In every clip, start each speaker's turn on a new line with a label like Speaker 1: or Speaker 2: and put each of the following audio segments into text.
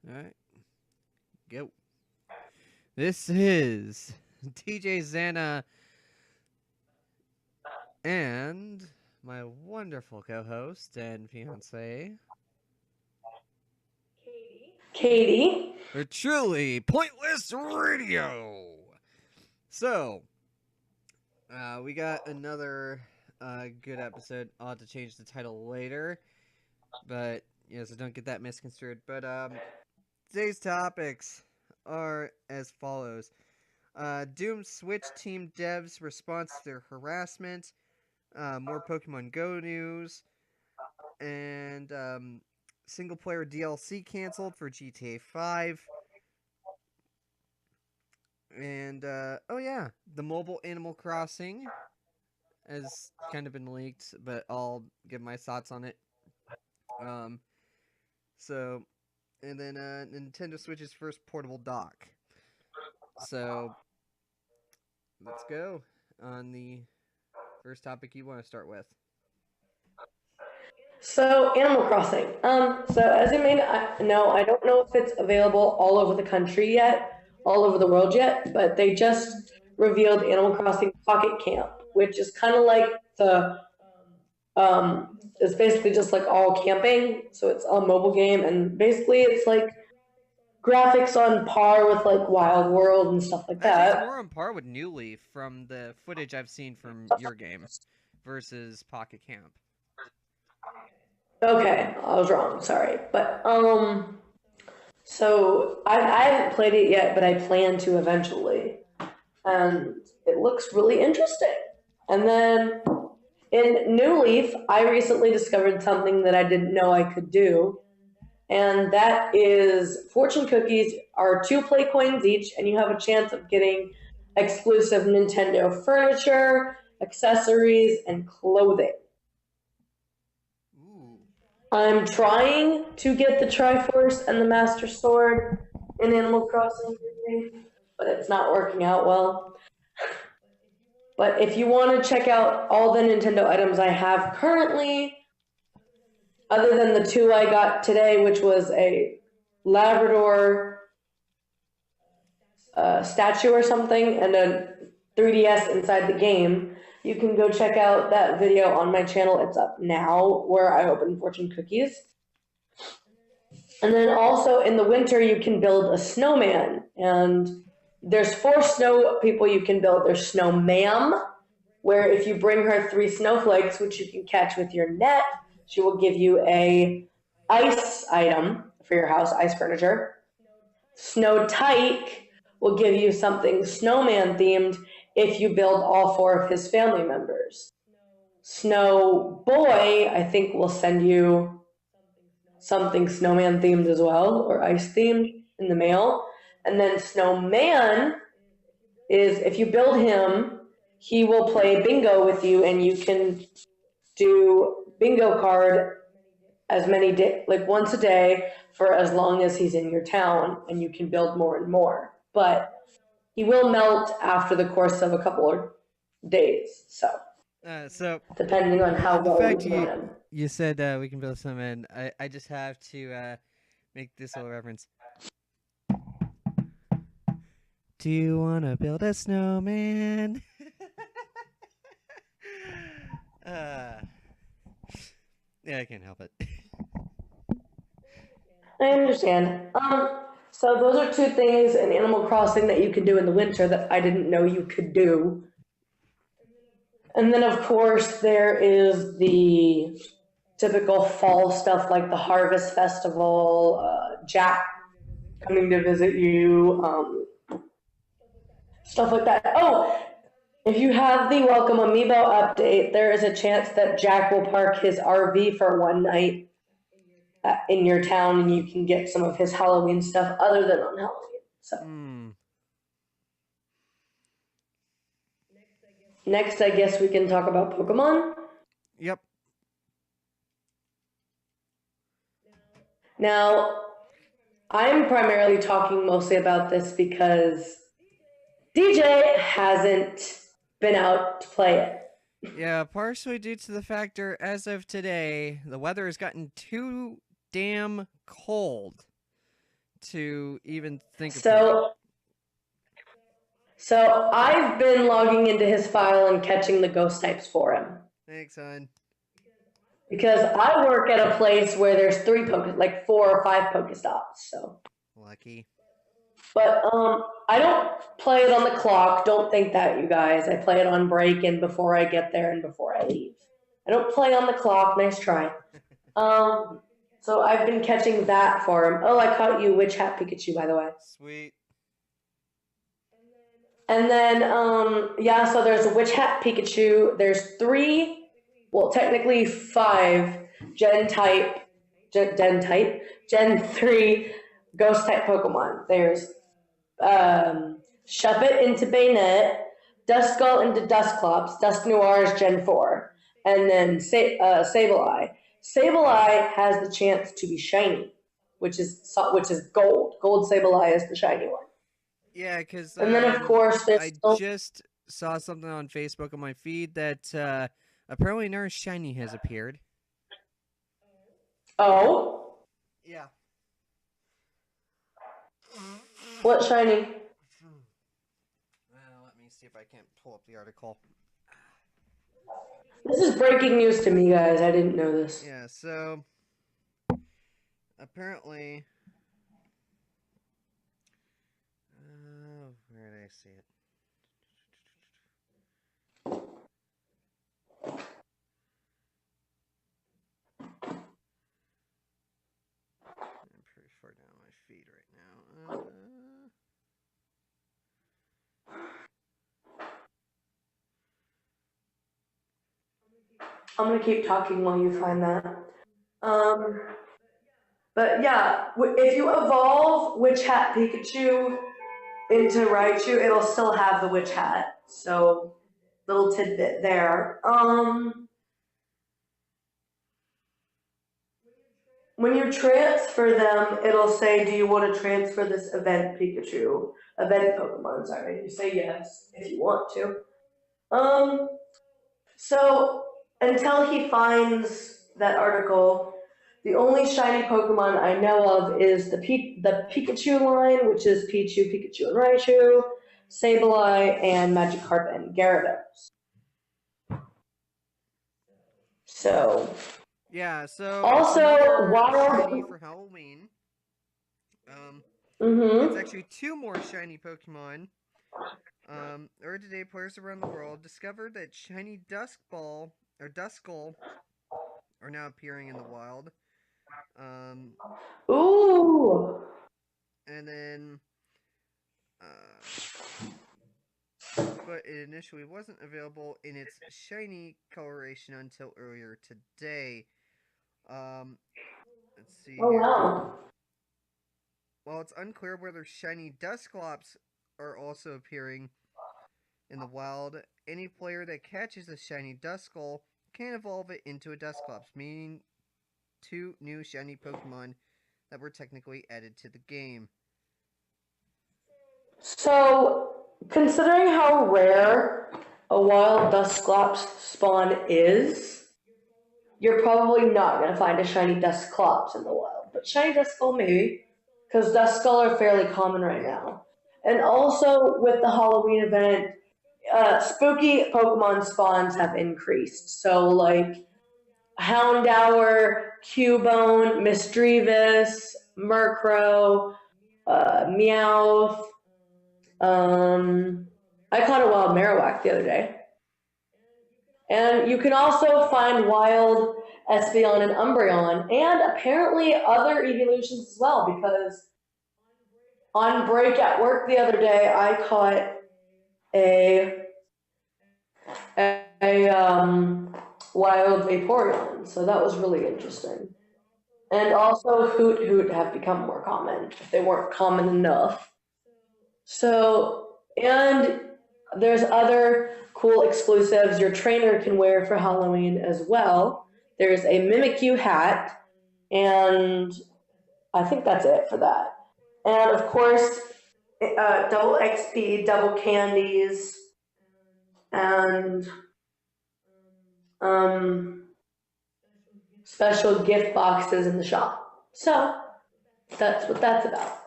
Speaker 1: Alright, go. This is TJ Zana and my wonderful co-host and fiance,
Speaker 2: Katie.
Speaker 1: for Truly Pointless Radio. So, we got another good episode. I'll have to change the title later, but so don't get that misconstrued. But today's topics are as follows. Doom Switch team devs response to their harassment, more Pokemon Go news, and single player DLC canceled for GTA 5. And oh yeah, the mobile Animal Crossing has kind of been leaked, but I'll give my thoughts on it. Um, so, and then Nintendo Switch's first portable dock. So, let's go on the first topic you want to start with.
Speaker 2: So, Animal Crossing. So as you may know, I don't know if it's available all over the country yet, all over the world yet, but they just revealed Animal Crossing Pocket Camp, which is kind of like it's basically just like all camping. So it's a mobile game, and basically it's like graphics on par with like Wild World and stuff like
Speaker 1: Actually, it's
Speaker 2: that.
Speaker 1: more on par with New Leaf from the footage I've seen from your game versus Pocket Camp.
Speaker 2: Okay, I was wrong. Sorry, but so I haven't played it yet, but I plan to eventually, and it looks really interesting. And then in New Leaf, I recently discovered something that I didn't know I could do, and that is fortune cookies are 2 play coins each, and you have a chance of getting exclusive Nintendo furniture, accessories, and clothing.
Speaker 1: Ooh.
Speaker 2: I'm trying to get the Triforce and the Master Sword in Animal Crossing, but it's not working out well. But if you want to check out all the Nintendo items I have currently, other than the 2 I got today, which was a Labrador statue or something, and a 3DS inside the game, you can go check out that video on my channel. It's up now, where I open fortune cookies. And then also in the winter, you can build a snowman. And there's 4 snow people you can build. There's Snow Ma'am, where if you bring her 3 snowflakes, which you can catch with your net, she will give you a ice item for your house, ice furniture. Snow Tyke will give you something snowman themed if you build all 4 of his family members. Snow Boy, I think, will send you something snowman themed as well, or ice themed in the mail. And then Snowman is, if you build him, he will play bingo with you, and you can do bingo card as many like once a day for as long as he's in your town, and you can build more and more. But he will melt after the course of a couple of days. So depending on how
Speaker 1: the
Speaker 2: well
Speaker 1: fact
Speaker 2: you plan him.
Speaker 1: you said we can build some in, I just have to make this little reference. Do you want to build a snowman? Yeah, I can't help it.
Speaker 2: I understand. So those are 2 things in Animal Crossing that you can do in the winter that I didn't know you could do. And then, of course, there is the typical fall stuff like the Harvest Festival, Jack coming to visit you, stuff like that. Oh, if you have the Welcome Amiibo update, there is a chance that Jack will park his RV for one night in your town, and you can get some of his Halloween stuff other than on Halloween. So next, I guess we can talk about Pokemon.
Speaker 1: Yep.
Speaker 2: Now, I'm primarily talking mostly about this because DJ hasn't been out to play it.
Speaker 1: Yeah, partially due to the factor, as of today, the weather has gotten too damn cold to even think of it.
Speaker 2: So I've been logging into his file and catching the ghost types for him.
Speaker 1: Thanks, hon.
Speaker 2: Because I work at a place where there's 4 or 5 Pokestops, so.
Speaker 1: Lucky.
Speaker 2: But I don't play it on the clock. Don't think that, you guys. I play it on break and before I get there and before I leave. I don't play on the clock. Nice try. So I've been catching that for him. Oh, I caught you, Witch Hat Pikachu, by the way.
Speaker 1: Sweet.
Speaker 2: And then, yeah, so there's a Witch Hat Pikachu. There's 3, well, technically 5 Gen 3 Ghost type Pokemon. There's Shuppet into Bayonet, Duskull into Dusclops, Dusknoir is Gen 4, and then Sableye. Sableye has the chance to be shiny, which is gold. Gold Sableye is the shiny one.
Speaker 1: Yeah, because
Speaker 2: and then of course
Speaker 1: I just saw something on Facebook on my feed that apparently another shiny has appeared.
Speaker 2: Oh?
Speaker 1: Yeah.
Speaker 2: What shiny?
Speaker 1: Well, let me see if I can't pull up the article.
Speaker 2: This is breaking news to me, guys. I didn't know this.
Speaker 1: Yeah, so apparently, where did I see it? I'm pretty far down my feed right now.
Speaker 2: I'm gonna keep talking while you find that. But yeah, if you evolve Witch Hat Pikachu into Raichu, it'll still have the Witch Hat. So, little tidbit there. When you transfer them, it'll say, do you want to transfer this event Pokemon, sorry. You say yes, if you want to. So, until he finds that article, the only shiny Pokemon I know of is the Pikachu line, which is Pichu, Pikachu, and Raichu, Sableye, and Magikarp and Gyarados. So...
Speaker 1: yeah, so
Speaker 2: also
Speaker 1: shiny for Halloween. It's actually 2 more shiny Pokemon. Earlier today, players around the world discovered that shiny Duskull are now appearing in the wild.
Speaker 2: Ooh!
Speaker 1: And then, but it initially wasn't available in its shiny coloration until earlier today. Let's see.
Speaker 2: Oh, wow.
Speaker 1: While it's unclear whether shiny Dusclops are also appearing in the wild, any player that catches a shiny Duskull can evolve it into a Dusclops, meaning 2 new shiny Pokemon that were technically added to the game.
Speaker 2: So, considering how rare a wild Dusclops spawn is, you're probably not going to find a shiny Dusclops in the wild. But shiny Duskull maybe, because Duskull are fairly common right now. And also, with the Halloween event, spooky Pokemon spawns have increased. So, like, Houndour, Cubone, Misdreavus, Murkrow, Meowth. I caught a wild Marowak the other day. And you can also find wild Espeon and Umbreon, and apparently other evolutions as well, because on break at work the other day, I caught a wild Vaporeon, so that was really interesting. And also Hoot have become more common, if they weren't common enough. So, and there's other cool exclusives your trainer can wear for Halloween as well. There's a Mimikyu hat, and I think that's it for that. And of course, double XP, double candies, and special gift boxes in the shop. So, that's what that's about.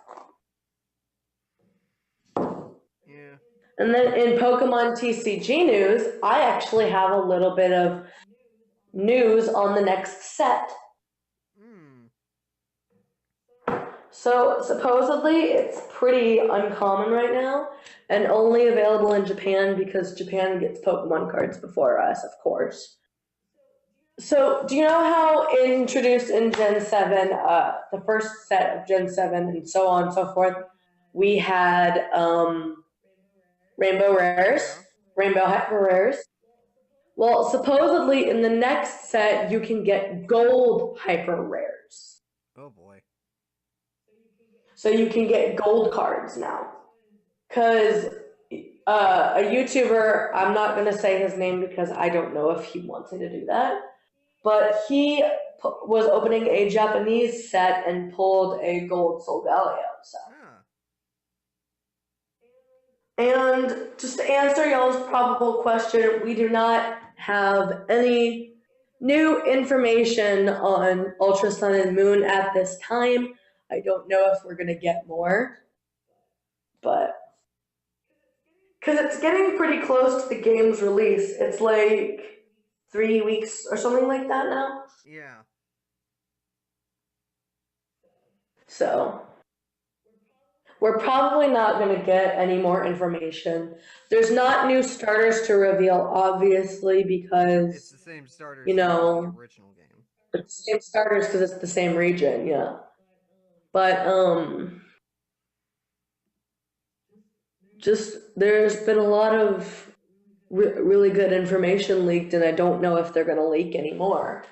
Speaker 2: And then in Pokemon TCG news, I actually have a little bit of news on the next set. So supposedly it's pretty uncommon right now and only available in Japan because Japan gets Pokemon cards before us, of course. So do you know how introduced in Gen 7, the first set of Gen 7 and so on and so forth, we had Rainbow Rares, Rainbow Hyper Rares? Well, supposedly in the next set you can get Gold Hyper Rares.
Speaker 1: Oh boy.
Speaker 2: So you can get gold cards now. Because a YouTuber, I'm not going to say his name because I don't know if he wanted to do that, but he was opening a Japanese set and pulled a gold Solgaleo set. And just to answer y'all's probable question, we do not have any new information on Ultra Sun and Moon at this time. I don't know if we're going to get more, but because it's getting pretty close to the game's release. It's like 3 weeks or something like that now.
Speaker 1: Yeah.
Speaker 2: So we're probably not going to get any more information. There's not new starters to reveal, obviously, because
Speaker 1: it's the same starters
Speaker 2: you know,
Speaker 1: from the original game.
Speaker 2: It's the same starters because it's the same region, yeah. But just there's been a lot of really good information leaked, and I don't know if they're going to leak anymore.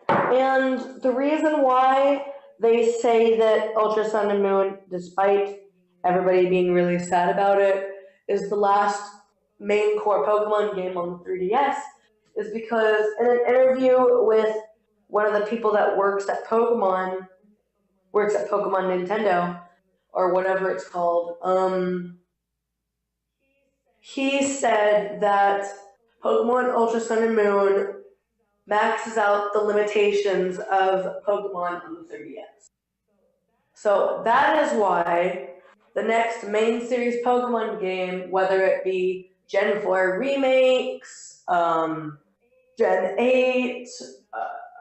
Speaker 2: And the reason why they say that Ultra Sun and Moon, despite everybody being really sad about it, is the last main core Pokemon game on the 3DS is because in an interview with one of the people that works at Pokemon Nintendo, or whatever it's called, he said that Pokemon Ultra Sun and Moon maxes out the limitations of Pokemon on the 3DS. So that is why the next main series Pokemon game, whether it be Gen 4 remakes, Gen 8,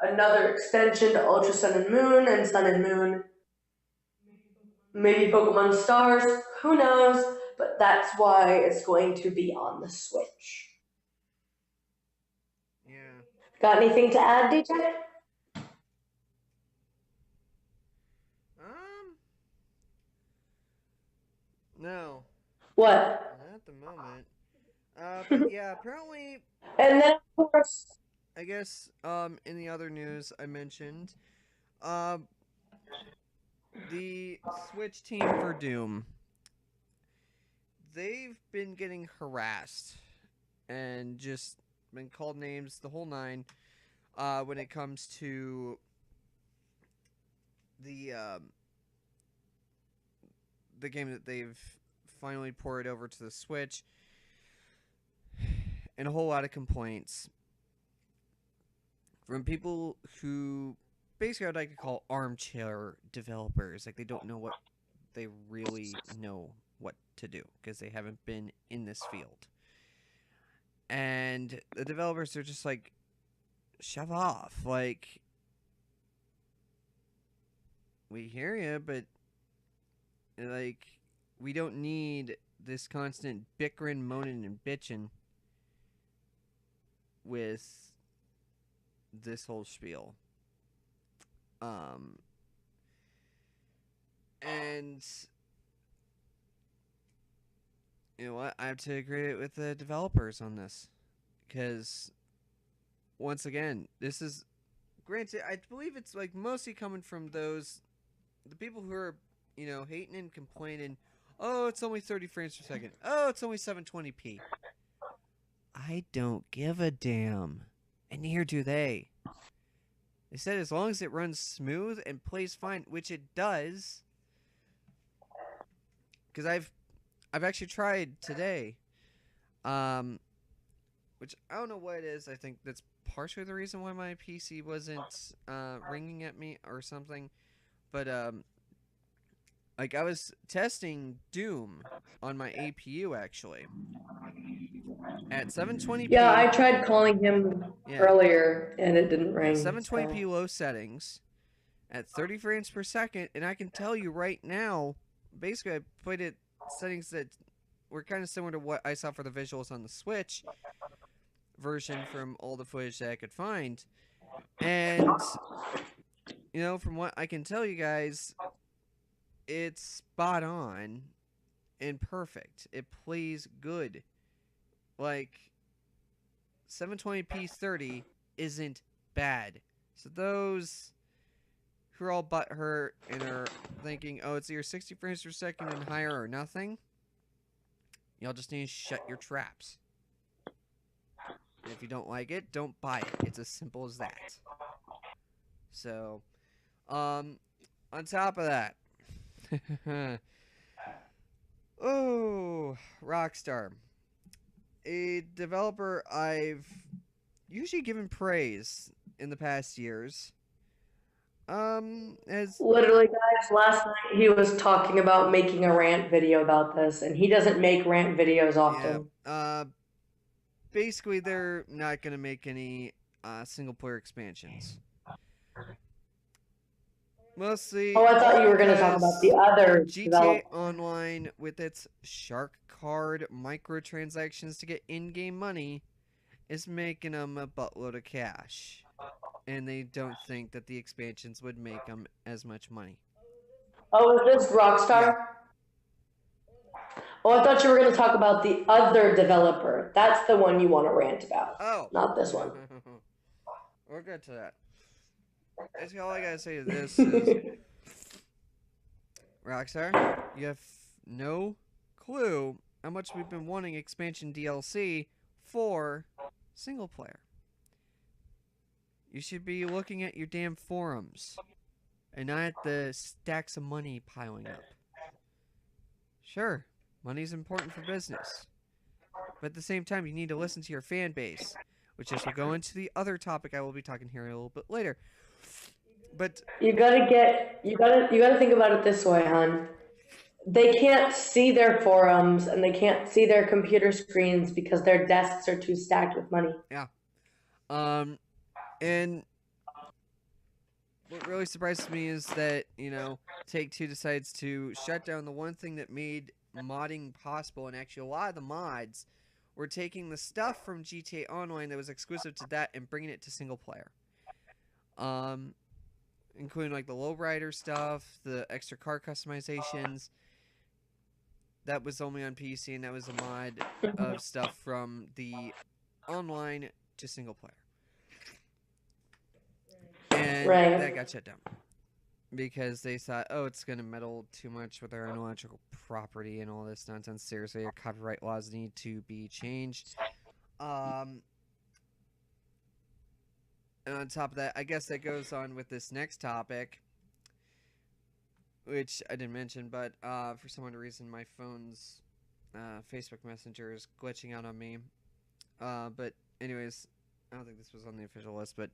Speaker 2: another extension to Ultra Sun and Moon and Sun and Moon, maybe Pokemon Stars, who knows, but that's why it's going to be on the Switch.
Speaker 1: Yeah.
Speaker 2: Got anything to add, DJ?
Speaker 1: No.
Speaker 2: What?
Speaker 1: Not at the moment. But yeah, apparently.
Speaker 2: And then, of course,
Speaker 1: I guess, in the other news I mentioned, the Switch team for Doom, they've been getting harassed and just been called names, the whole nine, when it comes to the game that they've finally ported over to the Switch, and a whole lot of complaints from people who basically I'd like to call armchair developers. Like, they don't know what they really know what to do because they haven't been in this field. And the developers are just like, shove off. Like, we hear you, but like, we don't need this constant bickering, moaning, and bitching with this whole spiel. And you know what? I have to agree with the developers on this, because once again, this is granted. I believe it's like mostly coming from the people who are, you know, hating and complaining. Oh, it's only 30 frames per second. Oh, it's only 720p. I don't give a damn, and neither do they. They said as long as it runs smooth and plays fine, which it does. Because I've actually tried today, which I don't know what it is. I think that's partially the reason why my PC wasn't ringing at me or something. But Like, I was testing Doom on my APU, actually. At 720p.
Speaker 2: Yeah, I tried calling him earlier, and it didn't ring.
Speaker 1: 720p low settings at 30 frames per second, and I can tell you right now, basically I put it settings that were kind of similar to what I saw for the visuals on the Switch version from all the footage that I could find. And, you know, from what I can tell you guys, it's spot on and perfect. It plays good. Like, 720p 30 isn't bad. So those who are all butthurt and are thinking, oh, it's either 60 frames per second and higher or nothing, y'all just need to shut your traps. And if you don't like it, don't buy it. It's as simple as that. So, on top of that, oh, Rockstar. A developer I've usually given praise in the past years. As
Speaker 2: Literally, guys, last night he was talking about making a rant video about this, and he doesn't make rant videos often.
Speaker 1: Basically, they're not going to make any single-player expansions. Mostly.
Speaker 2: Oh, I thought you were going to talk about the other
Speaker 1: GTA Online, with its Shark Card microtransactions to get in-game money, is making them a buttload of cash. And they don't think that the expansions would make them as much money.
Speaker 2: Oh, is this Rockstar?
Speaker 1: Yeah.
Speaker 2: Oh, I thought you were going to talk about the other developer. That's the one you want to rant about.
Speaker 1: Oh.
Speaker 2: Not this one.
Speaker 1: We'll get to that. Basically, all I gotta say to this is, Rockstar, you have no clue how much we've been wanting expansion DLC for single player. You should be looking at your damn forums and not at the stacks of money piling up. Sure, money's important for business, but at the same time, you need to listen to your fan base, which is will go into the other topic I will be talking here a little bit later. But
Speaker 2: you gotta think about it this way, hon. They can't see their forums and they can't see their computer screens because their desks are too stacked with money.
Speaker 1: Yeah. And what really surprises me is that, you know, Take-Two decides to shut down the one thing that made modding possible, and actually a lot of the mods were taking the stuff from GTA Online that was exclusive to that and bringing it to single player. Including like the lowrider stuff, the extra car customizations. That was only on PC, and that was a mod of stuff from the online to single player. And that got shut down. Because they thought, oh, it's going to meddle too much with our intellectual property and all this nonsense. Seriously, our copyright laws need to be changed. And on top of that, I guess that goes on with this next topic, which I didn't mention, but for some reason my phone's Facebook Messenger is glitching out on me. But anyways, I don't think this was on the official list, but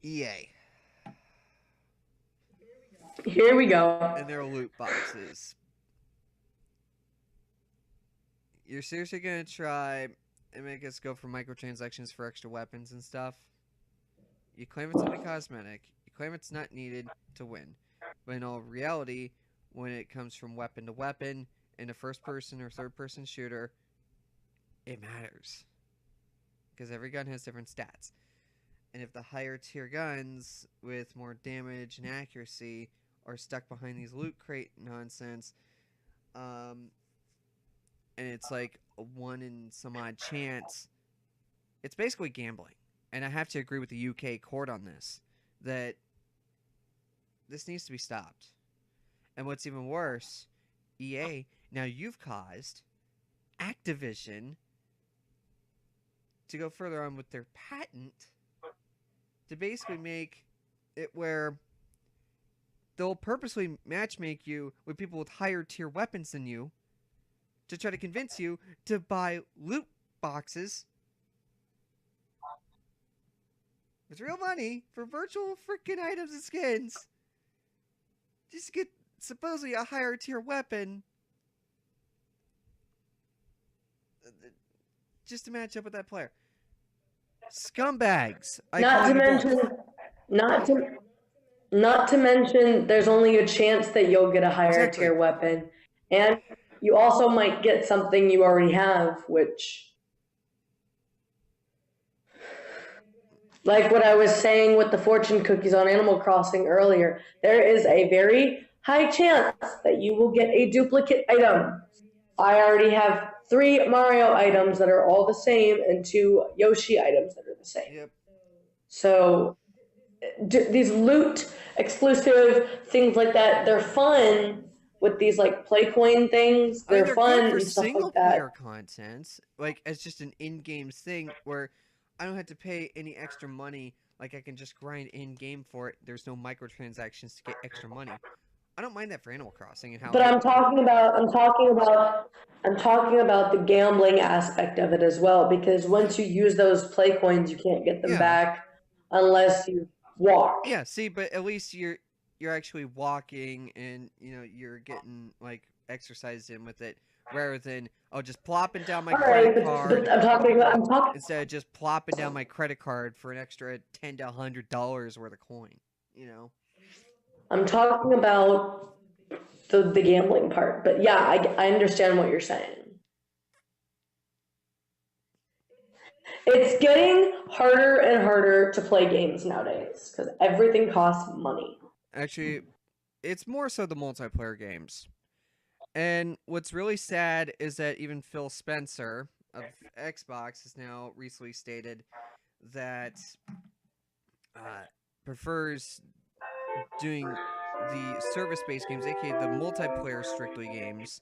Speaker 1: EA.
Speaker 2: Here we go.
Speaker 1: And their loot boxes. You're seriously gonna try and make us go for microtransactions for extra weapons and stuff? You claim it's only cosmetic. You claim it's not needed to win. But in all reality, when it comes from weapon to weapon in a first-person or third-person shooter, it matters. Because every gun has different stats. And if the higher tier guns with more damage and accuracy are stuck behind these loot crate nonsense, and it's like a 1 in some odd chance, it's basically gambling. And I have to agree with the UK court on this, that this needs to be stopped. And what's even worse, EA, now you've caused Activision to go further on with their patent to basically make it where they'll purposely matchmake you with people with higher tier weapons than you to try to convince you to buy loot boxes with real money for virtual freaking items and skins. Just to get supposedly a higher tier weapon. Just to match up with that player. Scumbags.
Speaker 2: Not to mention, not to mention, there's only a chance that you'll get a higher tier weapon, and you also might get something you already have, which, like what I was saying with the fortune cookies on Animal Crossing earlier, there is a very high chance that you will get a duplicate item. I already have 3 Mario items that are all the same and 2 Yoshi items that are the same.
Speaker 1: Yep.
Speaker 2: So these loot exclusive things like that, they're fun with these like play coin things. They're fun
Speaker 1: good for
Speaker 2: and stuff
Speaker 1: single
Speaker 2: like that.
Speaker 1: player content, like as just an in-game thing where I don't have to pay any extra money. Like I can just grind in-game for it. There's no microtransactions to get extra money. I don't mind that for Animal Crossing and how.
Speaker 2: But I'm talking about the gambling aspect of it as well, because once you use those play coins, you can't get them back unless you walk.
Speaker 1: Yeah, see, but at least you're actually walking and you're getting like exercise in with it rather than just plopping down my credit card.
Speaker 2: But I'm talking
Speaker 1: instead of just plopping down my credit card for an extra $10 to $100 worth of coin.
Speaker 2: I'm talking about the gambling part, but yeah, I understand what you're saying. It's getting harder and harder to play games nowadays because everything costs money.
Speaker 1: Actually, it's more so the multiplayer games. And what's really sad is that even Phil Spencer of Xbox has now recently stated that prefers doing the service-based games, aka the multiplayer strictly games,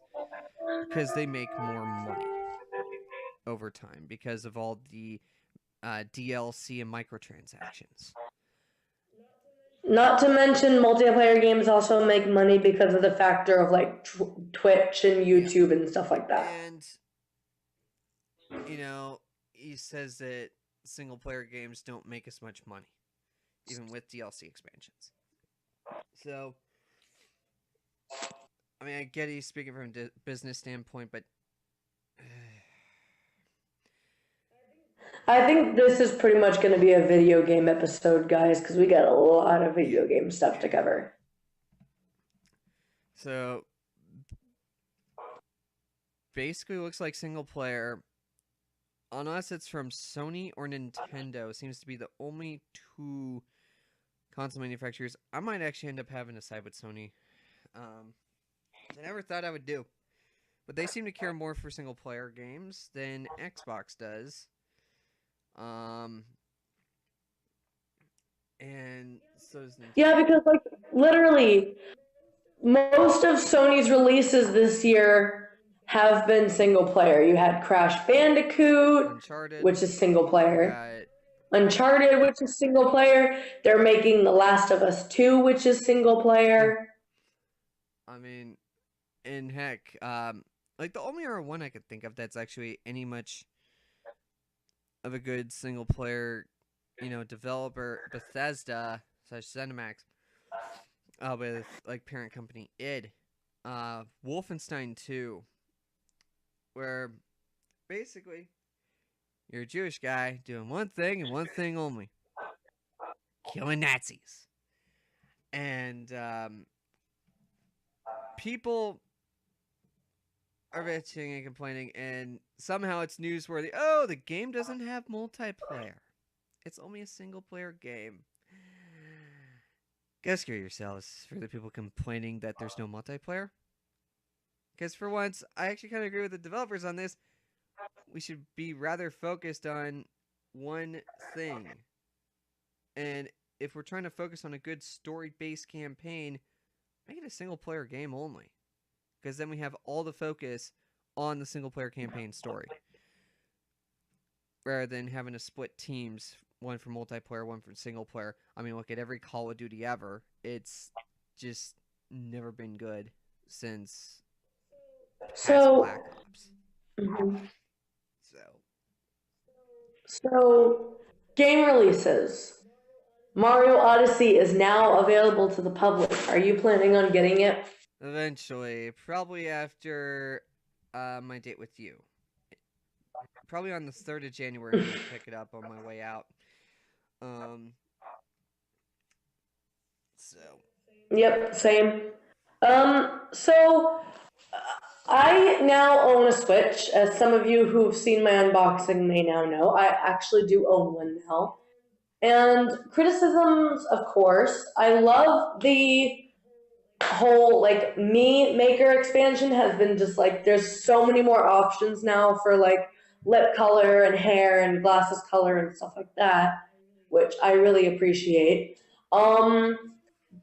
Speaker 1: because they make more money over time because of all the DLC and microtransactions.
Speaker 2: Not to mention, multiplayer games also make money because of the factor of like Twitch and YouTube and stuff like that.
Speaker 1: And he says that single-player games don't make as much money, even with DLC expansions. So, I mean, I get he's speaking from a business standpoint, but
Speaker 2: I think this is pretty much going to be a video game episode, guys, because we got a lot of video game stuff to cover.
Speaker 1: So, basically looks like single player, unless it's from Sony or Nintendo, seems to be the only 2 console manufacturers. I might actually end up having to side with Sony. I never thought I would do. But they seem to care more for single player games than Xbox does. And so does Nintendo.
Speaker 2: Yeah, because like literally most of Sony's releases this year have been single player. You had Crash Bandicoot,
Speaker 1: Uncharted,
Speaker 2: which is single player. Uncharted, which is single player. They're making The Last of Us 2, which is single player.
Speaker 1: I mean, and heck, like the only other one I could think of that's actually any much of a good single player, developer, Bethesda / ZeniMax, with like parent company id, Wolfenstein 2, where basically you're a Jewish guy doing one thing and one thing only: killing Nazis. And people are bitching and complaining, and somehow it's newsworthy. Oh, the game doesn't have multiplayer. It's only a single-player game. Go screw yourselves for the people complaining that there's no multiplayer. Because for once, I actually kind of agree with the developers on this. We should be rather focused on one thing. And if we're trying to focus on a good story-based campaign, make it a single-player game only. Because then we have all the focus on the single-player campaign story. Rather than having to split teams, one for multiplayer, one for single-player. I mean, look at every Call of Duty ever. It's just never been good since Black Ops.
Speaker 2: Mm-hmm. So, game releases. Mario Odyssey is now available to the public. Are you planning on getting it?
Speaker 1: Eventually, probably after my date with you. Probably on the 3rd of January, I'm gonna pick it up on my way out. Um, so
Speaker 2: Yep, same. So I now own a Switch. As some of you who've seen my unboxing may now know, I actually do own one now. And criticisms, of course. I love the whole like me maker expansion has been just like there's so many more options now for like lip color and hair and glasses color and stuff like that, which I really appreciate. Um,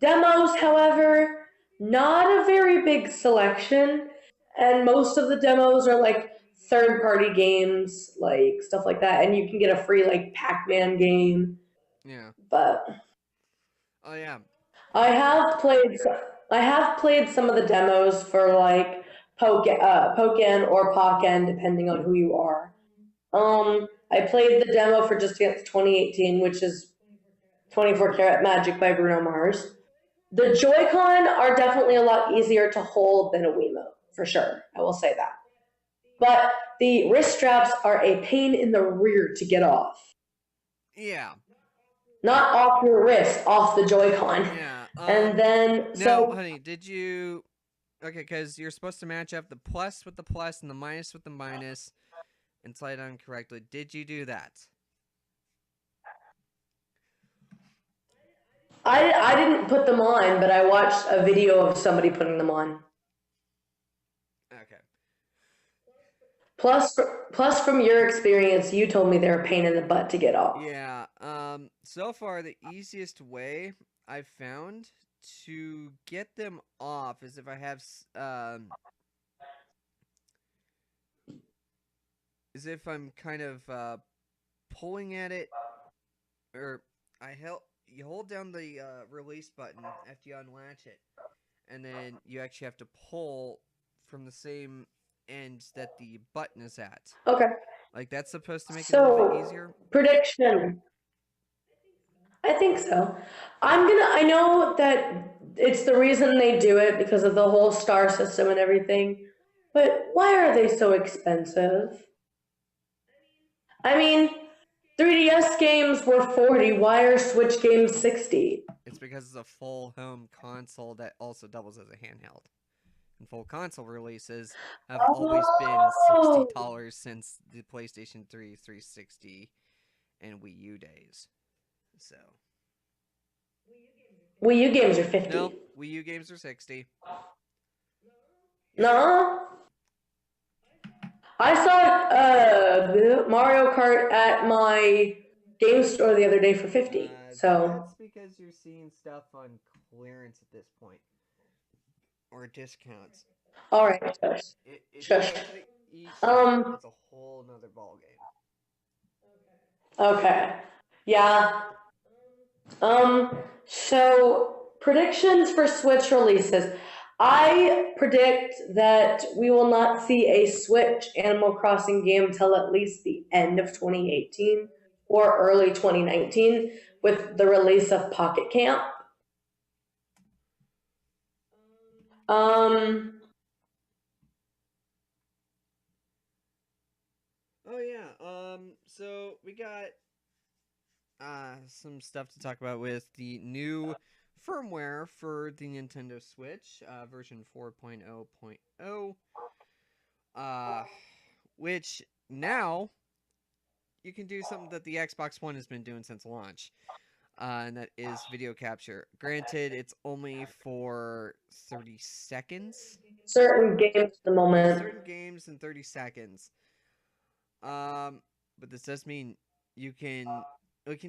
Speaker 2: Demos, however, not a very big selection, and most of the demos are like third party games, like stuff like that, and you can get a free like Pac-Man game.
Speaker 1: yeah.
Speaker 2: But
Speaker 1: Oh yeah.
Speaker 2: I have played I have played some of the demos for like Pokken or Pokken, depending on who you are. I played the demo for Just Dance 2018, which is 24 Karat Magic by Bruno Mars. The Joy-Con are definitely a lot easier to hold than a Wiimote, for sure. I will say that. But the wrist straps are a pain in the rear to get off.
Speaker 1: Yeah.
Speaker 2: Not off your wrist, off the Joy-Con.
Speaker 1: Yeah.
Speaker 2: And then
Speaker 1: now, honey, did you? Okay, because you're supposed to match up the plus with the plus and the minus with the minus, and slide on correctly. Did you do that?
Speaker 2: I didn't put them on, but I watched a video of somebody putting them on.
Speaker 1: Okay.
Speaker 2: Plus, from your experience, you told me they're a pain in the butt to get off.
Speaker 1: Yeah. So far, the easiest way I've found to get them off is if I have is if I'm kind of pulling at it, or you hold down the release button after you unlatch it, and then you actually have to pull from the same end that the button is at.
Speaker 2: Okay.
Speaker 1: Like that's supposed to make it a little bit easier.
Speaker 2: Prediction. I think so. I know that it's the reason they do it because of the whole star system and everything, but why are they so expensive? I mean, 3DS games were $40. Why are Switch games $60?
Speaker 1: It's because it's a full home console that also doubles as a handheld. And full console releases have always been $60 since the PlayStation 3, 360, and Wii U days. So.
Speaker 2: Wii U games are 50.
Speaker 1: No, Wii U games are 60.
Speaker 2: No. I saw Mario Kart at my game store the other day for 50. So
Speaker 1: that's because you're seeing stuff on clearance at this point, or discounts.
Speaker 2: All right, shush.
Speaker 1: It's a whole nother ball game.
Speaker 2: Okay. Yeah. So predictions for Switch releases. I predict that we will not see a Switch Animal Crossing game till at least the end of 2018 or early 2019 with the release of Pocket Camp.
Speaker 1: Oh yeah. So we got some stuff to talk about with the new firmware for the Nintendo Switch, version 4.0.0, which now you can do something that the Xbox One has been doing since launch, and that is video capture. Granted, it's only for 30 seconds.
Speaker 2: Certain games at the moment.
Speaker 1: Certain games in 30 seconds. But this does mean you can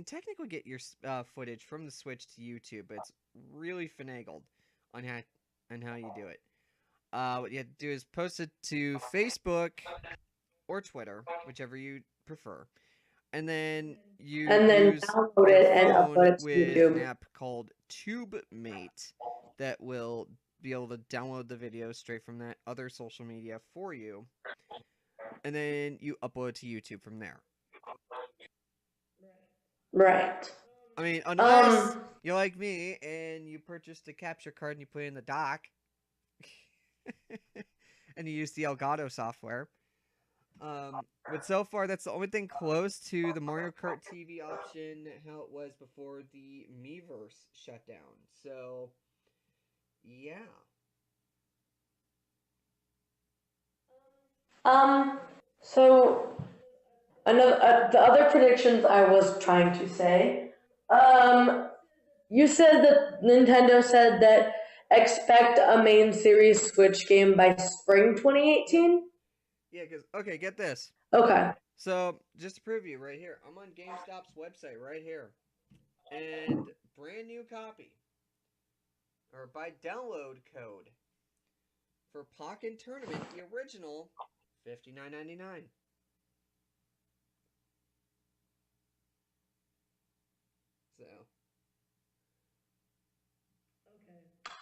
Speaker 1: technically get your footage from the Switch to YouTube, but it's really finagled on how you do it. What you have to do is post it to Facebook or Twitter, whichever you prefer, and then use
Speaker 2: download it and upload it to
Speaker 1: with
Speaker 2: YouTube.
Speaker 1: an app called TubeMate that will be able to download the video straight from that other social media for you, and then you upload it to YouTube from there.
Speaker 2: Right.
Speaker 1: I mean, unless
Speaker 2: Um,
Speaker 1: you're like me and you purchased a capture card and you put it in the dock, and you use the Elgato software. But so far, that's the only thing close to the Mario Kart TV option, how it was before the Miiverse shut down. So, yeah.
Speaker 2: um, so another the other predictions I was trying to say. Um, you said that Nintendo said that expect a main series Switch game by spring 2018.
Speaker 1: Yeah, because, okay, get this.
Speaker 2: Okay.
Speaker 1: So, just to prove you, right here, I'm on GameStop's website right here. And brand new copy, or by download code, for Pokken Tournament, the original, $59.99. So,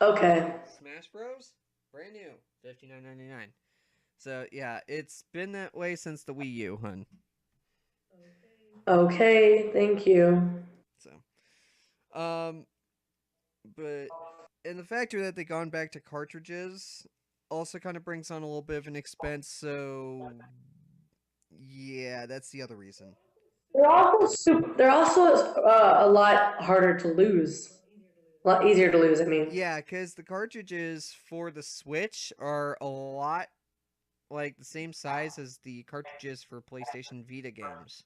Speaker 2: Okay.
Speaker 1: Smash Bros, brand new, $59.99. So yeah, it's been that way since the Wii U, hun.
Speaker 2: Okay, thank you.
Speaker 1: So, um, but and the factor that they gone back to cartridges also kind of brings on a little bit of an expense. So yeah, that's the other reason.
Speaker 2: They're also a lot harder to lose. A lot easier to lose, I mean.
Speaker 1: Yeah, because the cartridges for the Switch are a lot like the same size as the cartridges for PlayStation Vita games.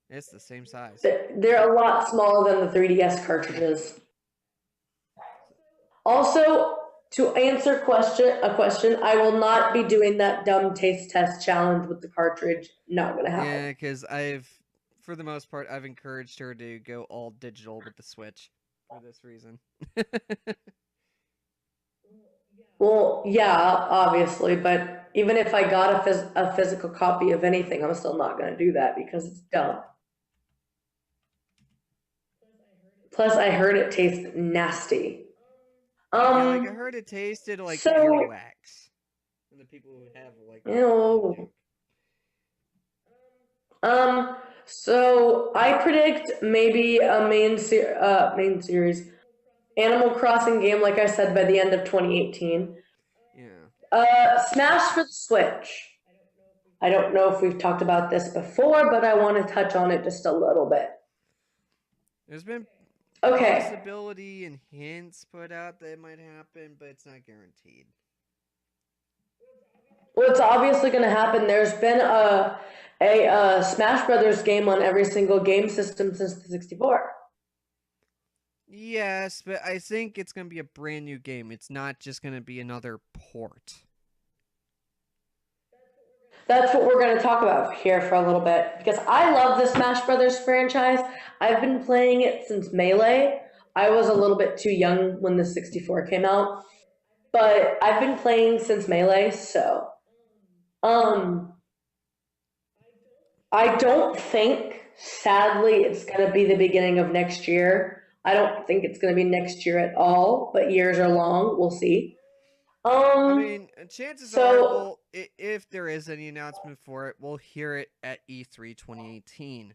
Speaker 1: It's the same size.
Speaker 2: They're a lot smaller than the 3DS cartridges. Also, to answer a question, I will not be doing that dumb taste test challenge with the cartridge. Not gonna happen.
Speaker 1: Yeah, because for the most part, I've encouraged her to go all digital with the Switch for this reason.
Speaker 2: Well, yeah, obviously, but even if I got a physical copy of anything, I'm still not gonna do that because it's dumb. Plus, I heard it tastes nasty.
Speaker 1: Yeah, like I heard it tasted like
Speaker 2: so-
Speaker 1: earwax. And the people who have like.
Speaker 2: Ew. So I predict maybe a main series Animal Crossing game, like I said, by the end of 2018.
Speaker 1: Yeah.
Speaker 2: Smash for the Switch. I don't know if we've talked about this before, but I want to touch on it just a little bit.
Speaker 1: There's been
Speaker 2: Okay.
Speaker 1: possibility and hints put out that it might happen, but it's not guaranteed.
Speaker 2: Well, it's obviously going to happen. There's been a Smash Brothers game on every single game system since the 64.
Speaker 1: Yes, but I think it's going to be a brand new game. It's not just going to be another port.
Speaker 2: That's what we're going to talk about here for a little bit, because I love the Smash Brothers franchise. I've been playing it since Melee. I was a little bit too young when the 64 came out, but I've been playing since Melee, so I don't think, sadly, it's going to be the beginning of next year. I don't think it's going to be next year at all, but years are long. We'll see.
Speaker 1: I mean, chances are, if there is any announcement for it, we'll hear it at E3 2018.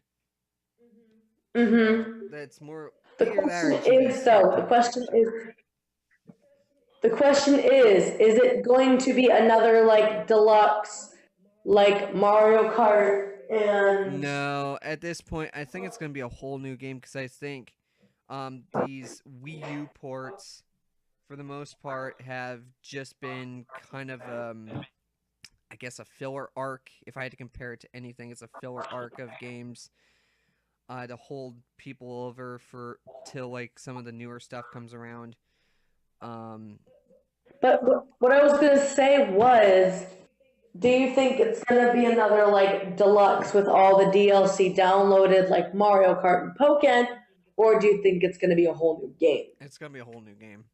Speaker 2: Mm-hmm.
Speaker 1: That's more.
Speaker 2: The question is it going to be another like deluxe, like Mario Kart and?
Speaker 1: No, at this point, I think it's going to be a whole new game because I think, these Wii U ports, for the most part, have just been kind of, I guess, a filler arc. If I had to compare it to anything, it's a filler arc of games to hold people over till like some of the newer stuff comes around.
Speaker 2: But what I was gonna say was, do you think it's gonna be another like deluxe with all the DLC downloaded, like Mario Kart and Pokken, or do you think it's gonna be a whole new game?
Speaker 1: It's gonna be a whole new game.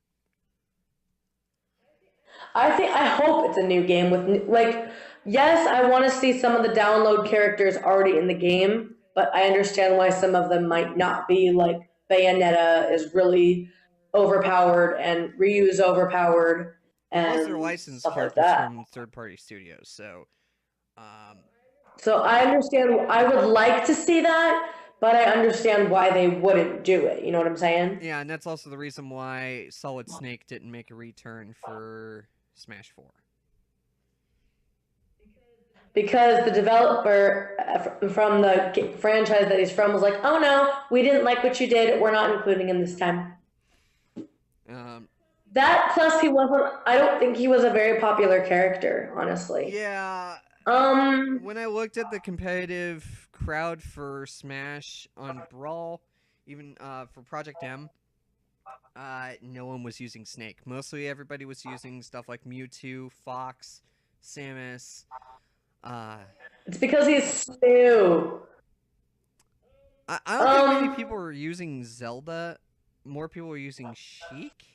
Speaker 2: I hope it's a new game with like, yes, I want to see some of the download characters already in the game, but I understand why some of them might not be. Like Bayonetta is really overpowered and Ryu's overpowered, and
Speaker 1: plus they're licensed
Speaker 2: stuff like
Speaker 1: characters
Speaker 2: that.
Speaker 1: from third-party studios, so
Speaker 2: So I understand. I would like to see that, but I understand why they wouldn't do it. You know what I'm saying?
Speaker 1: Yeah, and that's also the reason why Solid Snake didn't make a return for Smash 4.
Speaker 2: Because the developer from the franchise that he's from was like, oh no, we didn't like what you did. We're not including him this time. That plus he wasn't, I don't think he was a very popular character, honestly.
Speaker 1: Yeah. When I looked at the competitive crowd for Smash on Brawl, even for Project M, no one was using Snake. Mostly everybody was using stuff like Mewtwo, Fox, Samus.
Speaker 2: It's because he's new.
Speaker 1: I don't think many people were using Zelda. More people were using Sheik.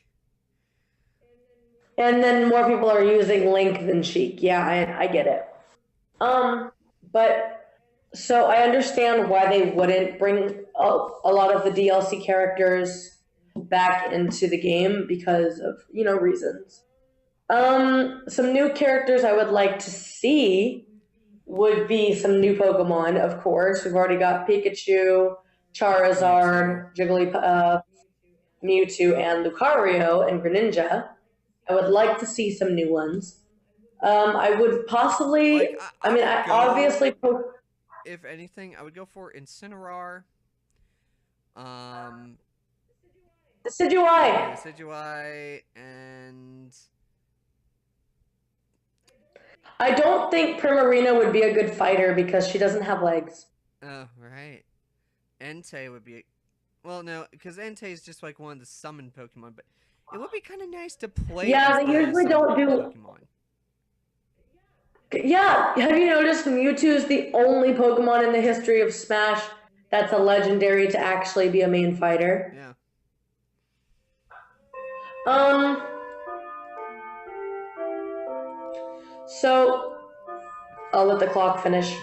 Speaker 2: And then more people are using Link than Sheik. Yeah, I get it. But so I understand why they wouldn't bring a lot of the DLC characters back into the game because of, reasons. Some new characters I would like to see would be some new Pokemon, of course. We've already got Pikachu, Charizard, Jigglypuff, Mewtwo, and Lucario and Greninja. I would like to see some new ones. I would possibly. Obviously.
Speaker 1: If anything, I would go for Incineroar.
Speaker 2: Decidueye.
Speaker 1: Decidueye, and
Speaker 2: I don't think Primarina would be a good fighter because she doesn't have legs.
Speaker 1: Oh, right. Entei would be. Well, no, because Entei is just like one of the summon Pokemon, but it would be kind of nice to play.
Speaker 2: Yeah, they usually don't do.
Speaker 1: Pokemon.
Speaker 2: Yeah, have you noticed Mewtwo is the only Pokemon in the history of Smash that's a legendary to actually be a main fighter?
Speaker 1: Yeah.
Speaker 2: So, I'll let the clock finish.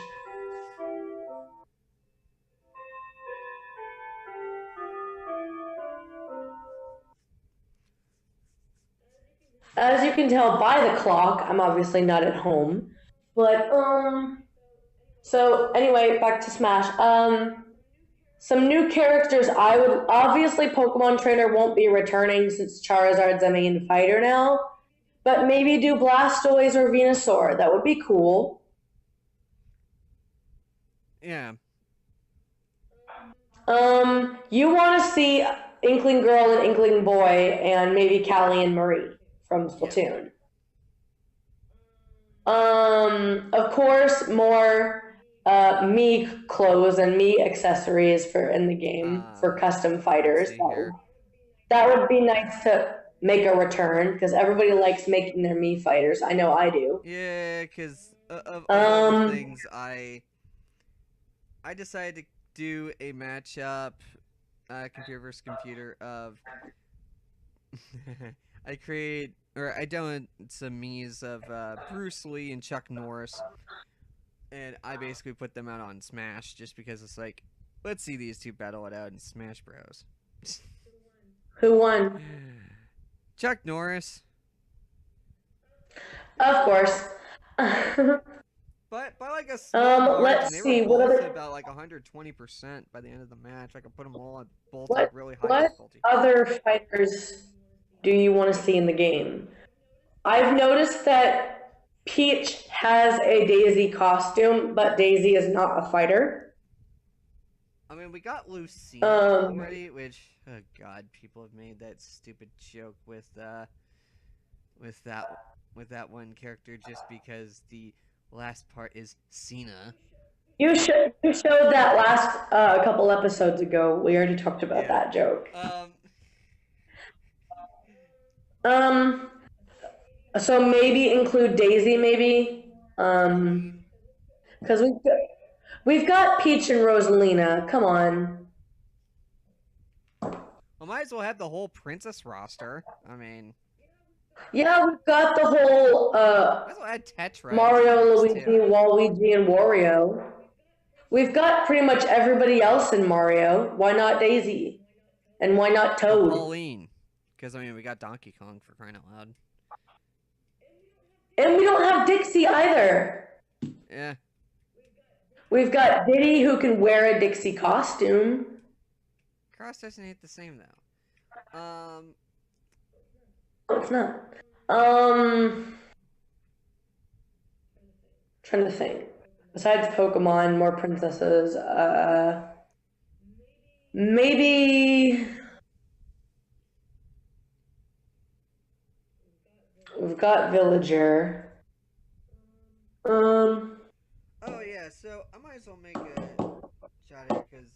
Speaker 2: As you can tell by the clock, I'm obviously not at home. But, so anyway, back to Smash. Some new characters I would, obviously Pokemon Trainer won't be returning since Charizard's a main fighter now. But maybe do Blastoise or Venusaur. That would be cool.
Speaker 1: Yeah.
Speaker 2: You want to see Inkling Girl and Inkling Boy and maybe Callie and Marie from Splatoon. Of course, more Mii clothes and Mii accessories for in the game for custom fighters. That would be nice to make a return because everybody likes making their Mii fighters. I know I do.
Speaker 1: Yeah, because of all the things, I decided to do a matchup, computer versus computer of. I downloaded some Mii's of Bruce Lee and Chuck Norris, and I basically put them out on Smash just because it's like, let's see these two battle it out in Smash Bros.
Speaker 2: Who won?
Speaker 1: Chuck Norris.
Speaker 2: Of course.
Speaker 1: But like a small margin,
Speaker 2: let's see.
Speaker 1: What
Speaker 2: other
Speaker 1: about like 120% by the end of the match? I could put them all at both
Speaker 2: what,
Speaker 1: at really high
Speaker 2: what
Speaker 1: difficulty.
Speaker 2: Other fighters do you want to see in the game? I've noticed that Peach has a Daisy costume, but Daisy is not a fighter.
Speaker 1: I mean, we got Lucina already, which, oh god, people have made that stupid joke with that one character just because the last part is Cena.
Speaker 2: You showed that last couple episodes ago. We already talked about that joke. So maybe include Daisy, maybe, because we've got Peach and Rosalina. Come on.
Speaker 1: Well, might as well have the whole princess roster. I mean,
Speaker 2: yeah, we've got the whole
Speaker 1: might as well add Tetra.
Speaker 2: Mario, Luigi, Waluigi, and Wario. We've got pretty much everybody else in Mario. Why not Daisy? And why not Toad?
Speaker 1: Pauline. Because, I mean, we got Donkey Kong for crying out loud.
Speaker 2: And we don't have Dixie either.
Speaker 1: Yeah.
Speaker 2: We've got Diddy who can wear a Dixie costume.
Speaker 1: Cross doesn't hit the same though.
Speaker 2: No, it's not. Trying to think. Besides Pokemon, more princesses. Maybe we've got Villager.
Speaker 1: Oh yeah, so I might as well make a shot here because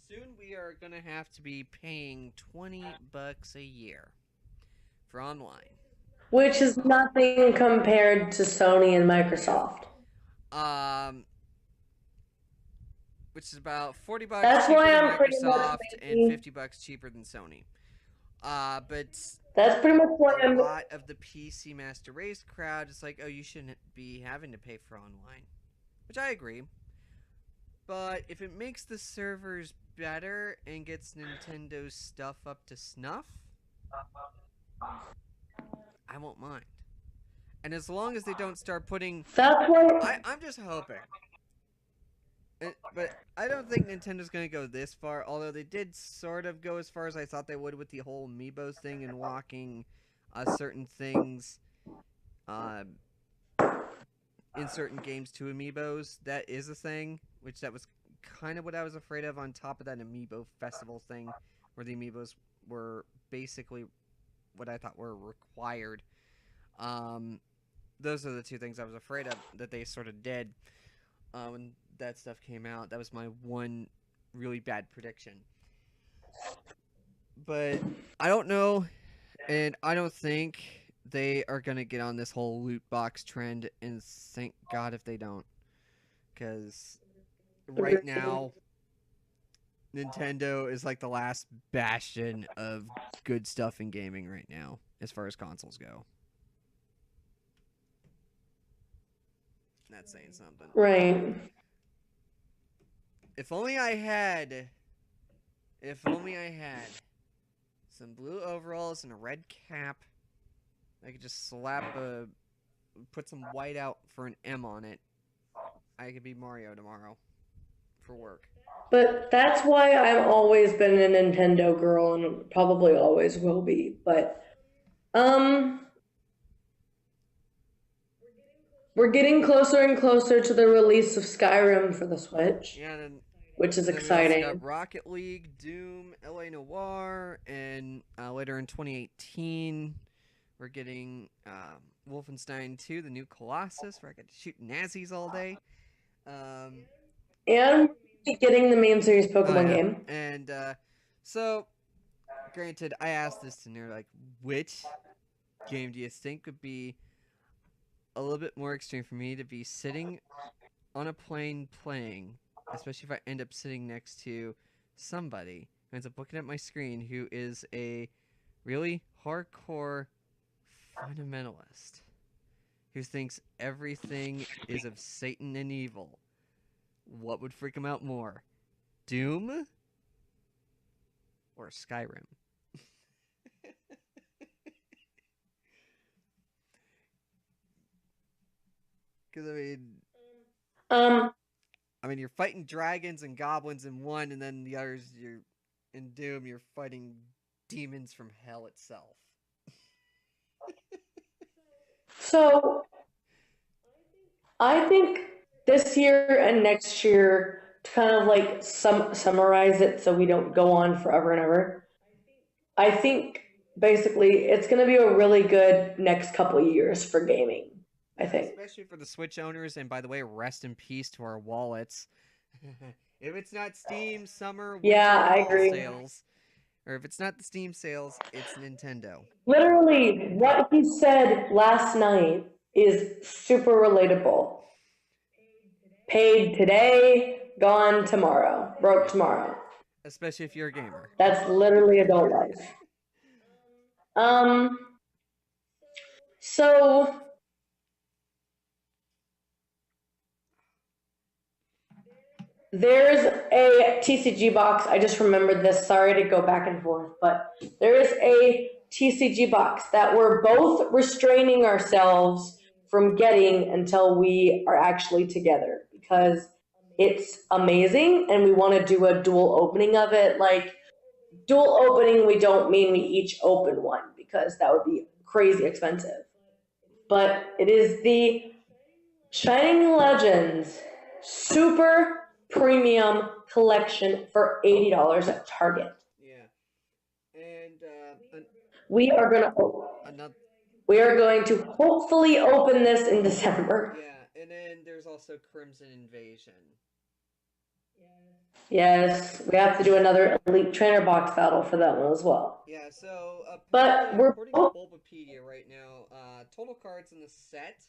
Speaker 1: soon we are gonna have to be paying $20 a year for online.
Speaker 2: Which is nothing compared to Sony and Microsoft.
Speaker 1: Which is about $40
Speaker 2: That's
Speaker 1: cheaper
Speaker 2: why
Speaker 1: than
Speaker 2: I'm pretty much
Speaker 1: Microsoft and
Speaker 2: making-
Speaker 1: $50 cheaper than Sony. But
Speaker 2: That's pretty much why
Speaker 1: a
Speaker 2: I'm.
Speaker 1: lot of the PC Master Race crowd is like, oh, you shouldn't be having to pay for online, which I agree. But if it makes the servers better and gets Nintendo's stuff up to snuff, I won't mind. And as long as they don't start putting,
Speaker 2: That's why.
Speaker 1: I'm just hoping. But I don't think Nintendo's going to go this far, although they did sort of go as far as I thought they would with the whole Amiibos thing and locking certain things in certain games to Amiibos. That is a thing, which that was kind of what I was afraid of on top of that Amiibo festival thing, where the Amiibos were basically what I thought were required. Those are the two things I was afraid of that they sort of did when that stuff came out. That was my one really bad prediction. But I don't know, and I don't think they are going to get on this whole loot box trend, and thank God if they don't. Because right now, Nintendo is like the last bastion of good stuff in gaming right now, as far as consoles go. That's saying something.
Speaker 2: Right.
Speaker 1: If only I had some blue overalls and a red cap, I could just put some white out for an M on it. I could be Mario tomorrow for work.
Speaker 2: But that's why I've always been a Nintendo girl and probably always will be. But we're getting closer and closer to the release of Skyrim for the Switch,
Speaker 1: Yeah, and
Speaker 2: which is
Speaker 1: then we
Speaker 2: exciting.
Speaker 1: also got Rocket League, Doom, LA Noire, and later in 2018, we're getting Wolfenstein 2, the new Colossus, where I get to shoot Nazis all day.
Speaker 2: And we're getting the main series Pokemon game.
Speaker 1: And so, granted, I asked this to Nerd, like, which game do you think would be a little bit more extreme for me to be sitting on a plane playing, especially if I end up sitting next to somebody who ends up looking at my screen who is a really hardcore fundamentalist who thinks everything is of Satan and evil. What would freak him out more? Doom or Skyrim? Because I mean, you're fighting dragons and goblins in one, and then the others, you're in Doom, you're fighting demons from hell itself.
Speaker 2: So, I think this year and next year, to kind of like summarize it so we don't go on forever and ever, I think basically it's going to be a really good next couple of years for gaming. I think.
Speaker 1: Especially for the Switch owners, and by the way, rest in peace to our wallets. If it's not Steam Summer Winter
Speaker 2: I
Speaker 1: Fall
Speaker 2: agree.
Speaker 1: sales, or if it's not the Steam sales, it's Nintendo.
Speaker 2: Literally, what he said last night is super relatable. Paid today, gone tomorrow, broke tomorrow.
Speaker 1: Especially if you're a gamer.
Speaker 2: That's literally adult life. So there's a TCG box. I just remembered this. Sorry to go back and forth, but there is a TCG box that we're both restraining ourselves from getting until we are actually together, because it's amazing, and we want to do a dual opening of it. Like, dual opening, we don't mean we each open one, because that would be crazy expensive. But it is the Shining Legends Super Premium Collection for $80 at Target.
Speaker 1: Yeah. And
Speaker 2: We are going to hopefully open this in December.
Speaker 1: Yeah, and then there's also Crimson Invasion.
Speaker 2: Yes, we have to do another Elite Trainer box battle for that one as well.
Speaker 1: Yeah, so
Speaker 2: But we're
Speaker 1: according to Bulbapedia right now, total cards in the set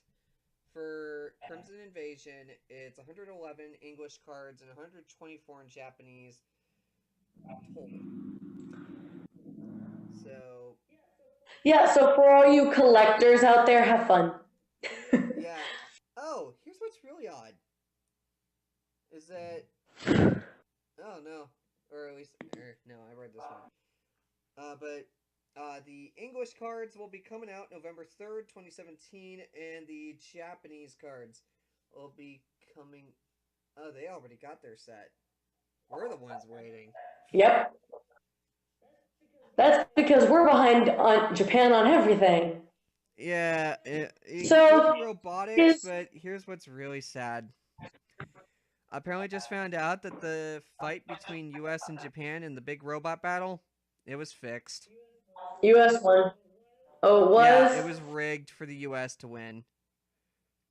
Speaker 1: for Crimson Invasion, it's 111 English cards and 124 in Japanese total. So
Speaker 2: yeah, so for all you collectors out there, have fun.
Speaker 1: yeah. Oh, here's what's really odd. Is that oh no, or at least no, I read this one. But the English cards will be coming out November 3rd, 2017, and the Japanese cards will be coming. Oh, they already got their set. We're the ones waiting.
Speaker 2: Yep. That's because we're behind on Japan on everything.
Speaker 1: Yeah,
Speaker 2: So,
Speaker 1: robotics, but here's what's really sad. I apparently just found out that the fight between US and Japan in the big robot battle, it was fixed.
Speaker 2: US won. Oh, it was?
Speaker 1: Yeah, it was rigged for the US to win.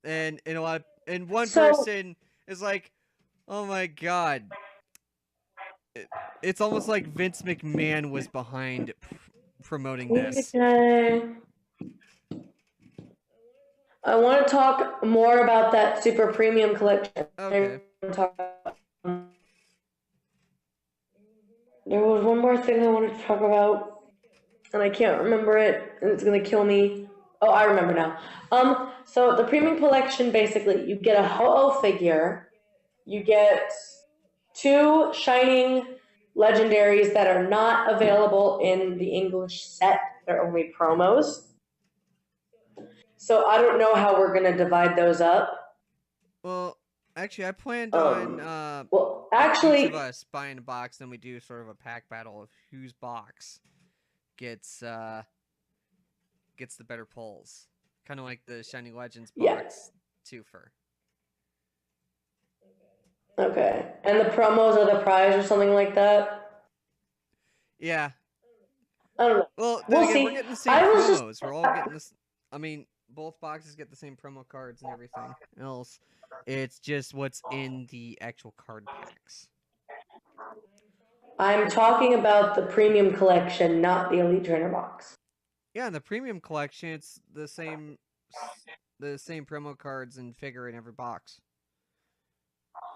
Speaker 1: And one person is like, "Oh my god." It's almost like Vince McMahon was behind promoting this.
Speaker 2: Okay. I want to talk more about that Super Premium collection.
Speaker 1: Okay.
Speaker 2: There was one more thing I wanted to talk about, and I can't remember it, and it's gonna kill me. Oh, I remember now. So the Premium collection, basically, you get a Ho-Oh figure, you get 2 Shining Legendaries that are not available in the English set. They're only promos. So I don't know how we're gonna divide those up.
Speaker 1: Well, actually, I planned on
Speaker 2: each
Speaker 1: of us buying a box, then we do sort of a pack battle of whose box gets the better pulls, kind of like the Shining Legends box twofer.
Speaker 2: Okay, and the promos are the prize or something like that.
Speaker 1: Yeah.
Speaker 2: I don't know.
Speaker 1: Well,
Speaker 2: we'll
Speaker 1: again,
Speaker 2: see.
Speaker 1: we're getting the same promos. We're all getting this. I mean, both boxes get the same promo cards and everything else. It's just what's in the actual card packs.
Speaker 2: I'm talking about the Premium collection, not the Elite Trainer box.
Speaker 1: Yeah, in the Premium collection, it's the same promo cards and figure in every box.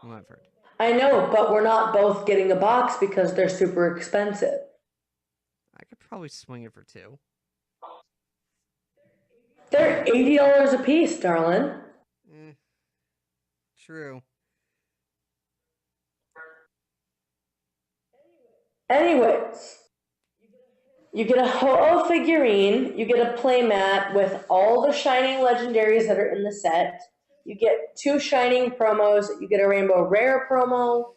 Speaker 1: From what I've heard.
Speaker 2: I know, but we're not both getting a box because they're super expensive.
Speaker 1: I could probably swing it for 2.
Speaker 2: They're $80 a piece, darling.
Speaker 1: True.
Speaker 2: Anyways, you get a Ho-Oh figurine, you get a playmat with all the Shining Legendaries that are in the set, you get 2 Shining promos, you get a Rainbow Rare promo,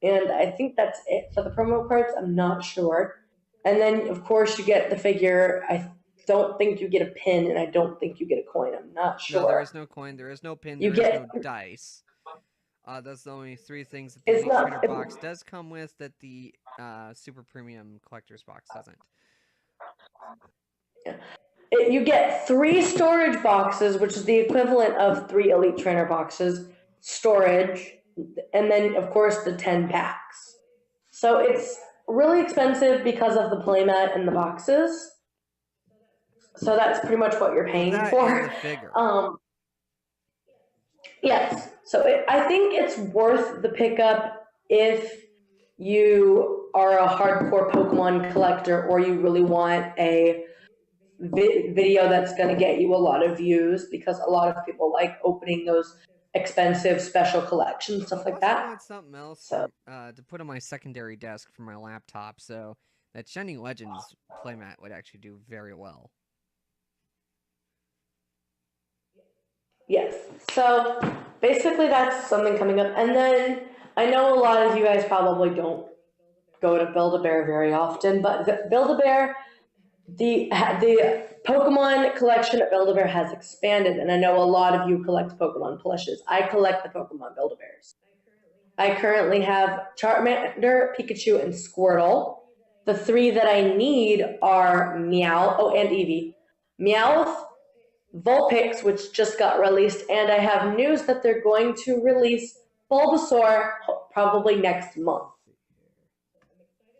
Speaker 2: and I think that's it for the promo cards, I'm not sure. And then, of course, you get the figure. I don't think you get a pin, and I don't think you get a coin, I'm not sure.
Speaker 1: No, there is no coin, there is no pin, there is no dice. That's the only 3 things that the Elite Trainer box does come with that the Super Premium Collector's box doesn't.
Speaker 2: You get 3 storage boxes, which is the equivalent of 3 Elite Trainer boxes, storage, and then, of course, the 10 packs. So it's really expensive because of the playmat and the boxes. So that's pretty much what you're paying for.
Speaker 1: And the figure.
Speaker 2: Yes. So I think it's worth the pickup if you are a hardcore Pokemon collector or you really want a video that's going to get you a lot of views, because a lot of people like opening those expensive special collections, stuff like that.
Speaker 1: I want something else to put on my secondary desk for my laptop, so that Shining Legends playmat would actually do very well.
Speaker 2: Yes. So basically, that's something coming up. And then I know a lot of you guys probably don't go to Build-A-Bear very often, but Build-A-Bear, the Pokemon collection at Build-A-Bear has expanded, and I know a lot of you collect Pokemon plushes. I collect the Pokemon Build-A-Bears. I currently have Charmander, Pikachu, and Squirtle. The 3 that I need are and Eevee. Meowth, Vulpix, which just got released, and I have news that they're going to release Bulbasaur probably next month.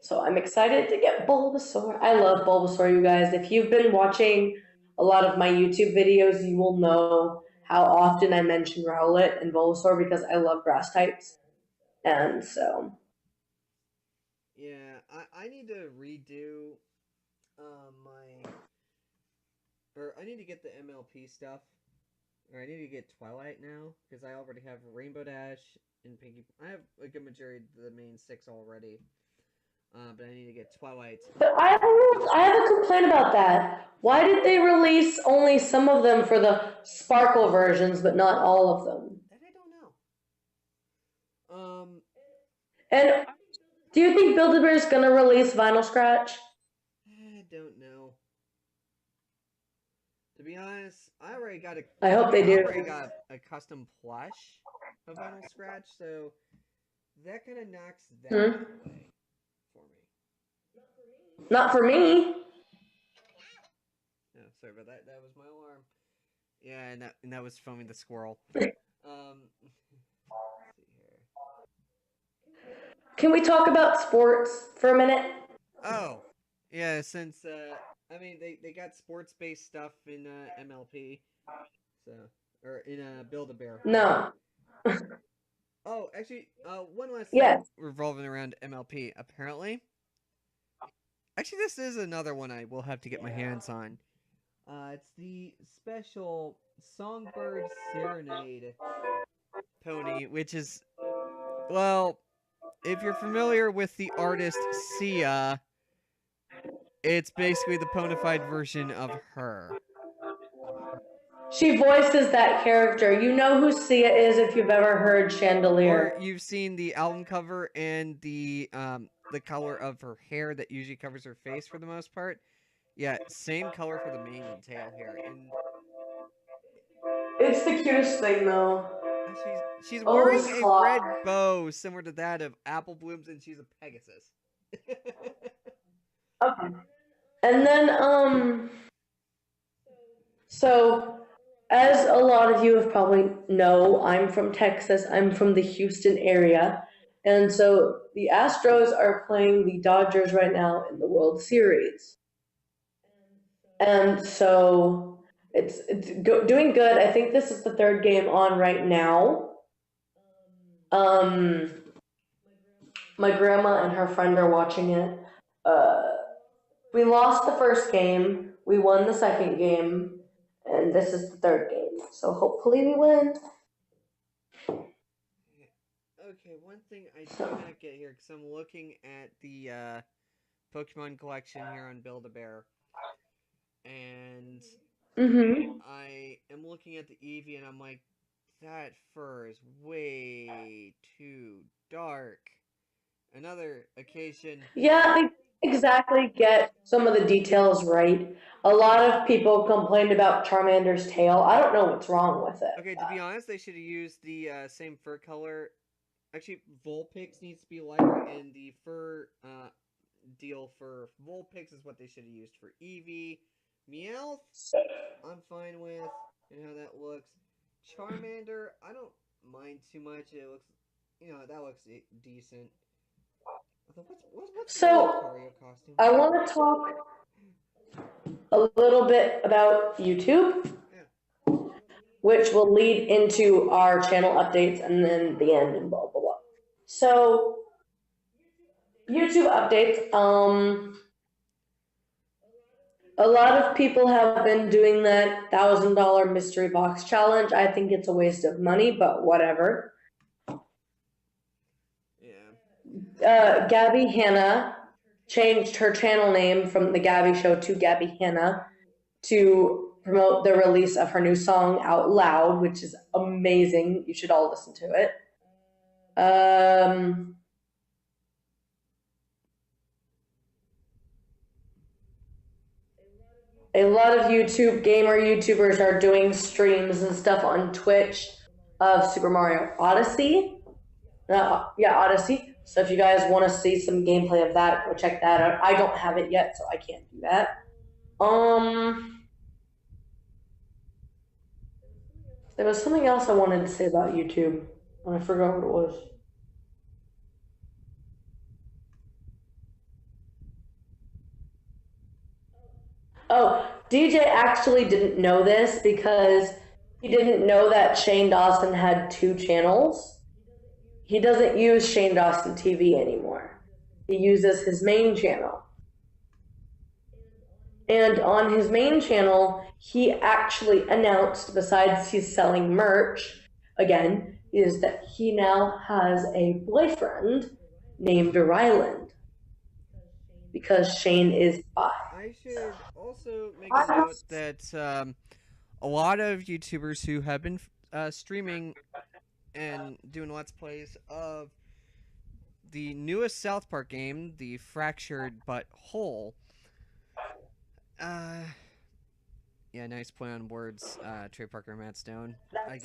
Speaker 2: So I'm excited to get Bulbasaur. I love Bulbasaur, you guys. If you've been watching a lot of my YouTube videos, you will know how often I mention Rowlet and Bulbasaur because I love grass types. And so...
Speaker 1: Yeah, I need to redo I need to get the MLP stuff. Or I need to get Twilight now, because I already have Rainbow Dash and Pinkie. I have a good majority of the main 6 already. But I need to get Twilight.
Speaker 2: But I have a complaint about that. Why did they release only some of them for the Sparkle versions, but not all of them?
Speaker 1: That I don't know.
Speaker 2: And do you think Build-A-Bear is gonna release Vinyl Scratch?
Speaker 1: I don't know. To be honest, I already got
Speaker 2: I hope they do.
Speaker 1: I already got a custom plush of Vinyl Scratch, so that kind of knocks that away for me.
Speaker 2: Not for me.
Speaker 1: Oh, sorry about that. That was my alarm. Yeah, and that was foaming the squirrel.
Speaker 2: Can we talk about sports for a minute?
Speaker 1: Oh, yeah, since, I mean, they got sports-based stuff in, MLP, so, or in, Build-A-Bear.
Speaker 2: No.
Speaker 1: Oh, actually, one last thing revolving around MLP, apparently. Actually, this is another one I will have to get my hands on. It's the special Songbird Serenade pony, which is, well, if you're familiar with the artist Sia, it's basically the ponified version of her.
Speaker 2: She voices that character. You know who Sia is if you've ever heard Chandelier.
Speaker 1: Or you've seen the album cover and the color of her hair that usually covers her face for the most part. Yeah, same color for the mane and tail hair. And
Speaker 2: it's the cutest thing, though.
Speaker 1: She's wearing a red bow similar to that of Apple Bloom's, and she's a Pegasus.
Speaker 2: Okay. And then, so, as a lot of you have probably know, I'm from Texas. I'm from the Houston area. And so the Astros are playing the Dodgers right now in the World Series. And so it's doing good. I think this is the 3rd game on right now. My grandma and her friend are watching it. We lost the 1st game. We won the 2nd game. And this is the 3rd game. So hopefully we win.
Speaker 1: Okay, one thing I do not get here, because I'm looking at the Pokemon collection here on Build-A-Bear. And I am looking at the Eevee, and I'm like, that fur is way too dark. Another occasion...
Speaker 2: Yeah, they exactly get some of the details right. A lot of people complained about Charmander's tail. I don't know what's wrong with it.
Speaker 1: Okay, to be honest, they should have used the same fur color. Actually, Vulpix needs to be lighter, and the fur deal for Vulpix is what they should have used for Eevee. Meowth, I'm fine with, and how that looks. Charmander, I don't mind too much. It looks, that looks decent. What's
Speaker 2: so,
Speaker 1: costume?
Speaker 2: I want to talk a little bit about YouTube, which will lead into our channel updates and then the end and blah, blah, blah. So, YouTube updates, a lot of people have been doing that $1,000 mystery box challenge. I think it's a waste of money, but whatever. Yeah. Gabby Hanna changed her channel name from The Gabby Show to Gabby Hanna to promote the release of her new song Out Loud, which is amazing. You should all listen to it. A lot of YouTubers are doing streams and stuff on Twitch of Super Mario Odyssey. Odyssey. So if you guys want to see some gameplay of that, go check that out. I don't have it yet, so I can't do that. There was something else I wanted to say about YouTube, and I forgot what it was. Oh, DJ actually didn't know this because he didn't know that Shane Dawson had 2 channels. He doesn't use Shane Dawson TV anymore. He uses his main channel. And on his main channel, he actually announced, besides he's selling merch, again, is that he now has a boyfriend named Ryland. Because Shane is bi.
Speaker 1: I should also make a note that a lot of YouTubers who have been streaming and doing Let's Plays of the newest South Park game, the Fractured But Whole. Yeah, nice play on words, Trey Parker and Matt Stone. I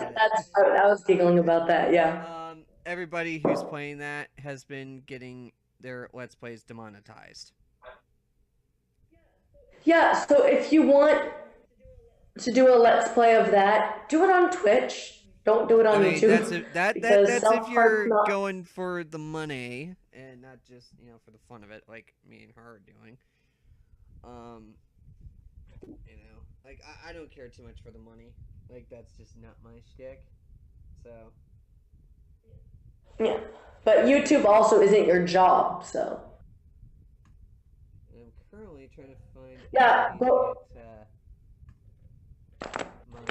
Speaker 2: was giggling about that, yeah.
Speaker 1: Everybody who's playing that has been getting their Let's Plays demonetized.
Speaker 2: Yeah, so if you want to do a Let's Play of that, do it on Twitch. Don't do it on YouTube.
Speaker 1: That's if you're going for the money and not just, for the fun of it, like me and her are doing. I don't care too much for the money. Like, that's just not my shtick. So.
Speaker 2: Yeah, but YouTube also isn't your job, so.
Speaker 1: I'm currently trying to find.
Speaker 2: Yeah,
Speaker 1: my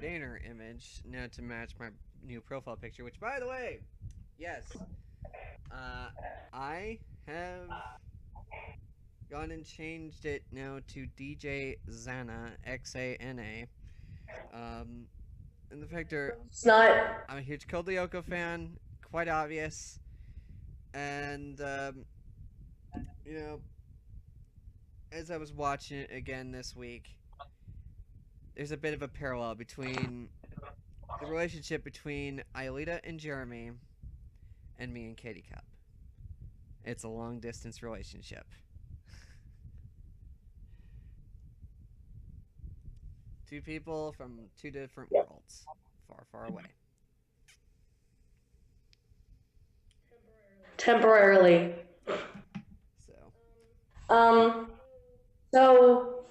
Speaker 1: banner image now to match my new profile picture. Which, by the way, yes, I have gone and changed it now to DJ Xana, Xana. And the fact
Speaker 2: it's not.
Speaker 1: I'm a huge Code Lyoko fan, quite obvious, and as I was watching it again this week, there's a bit of a parallel between the relationship between Aelita and Jeremy and me and Katie Cup. It's a long distance relationship. Two people from two different worlds, far, far away.
Speaker 2: Temporarily. So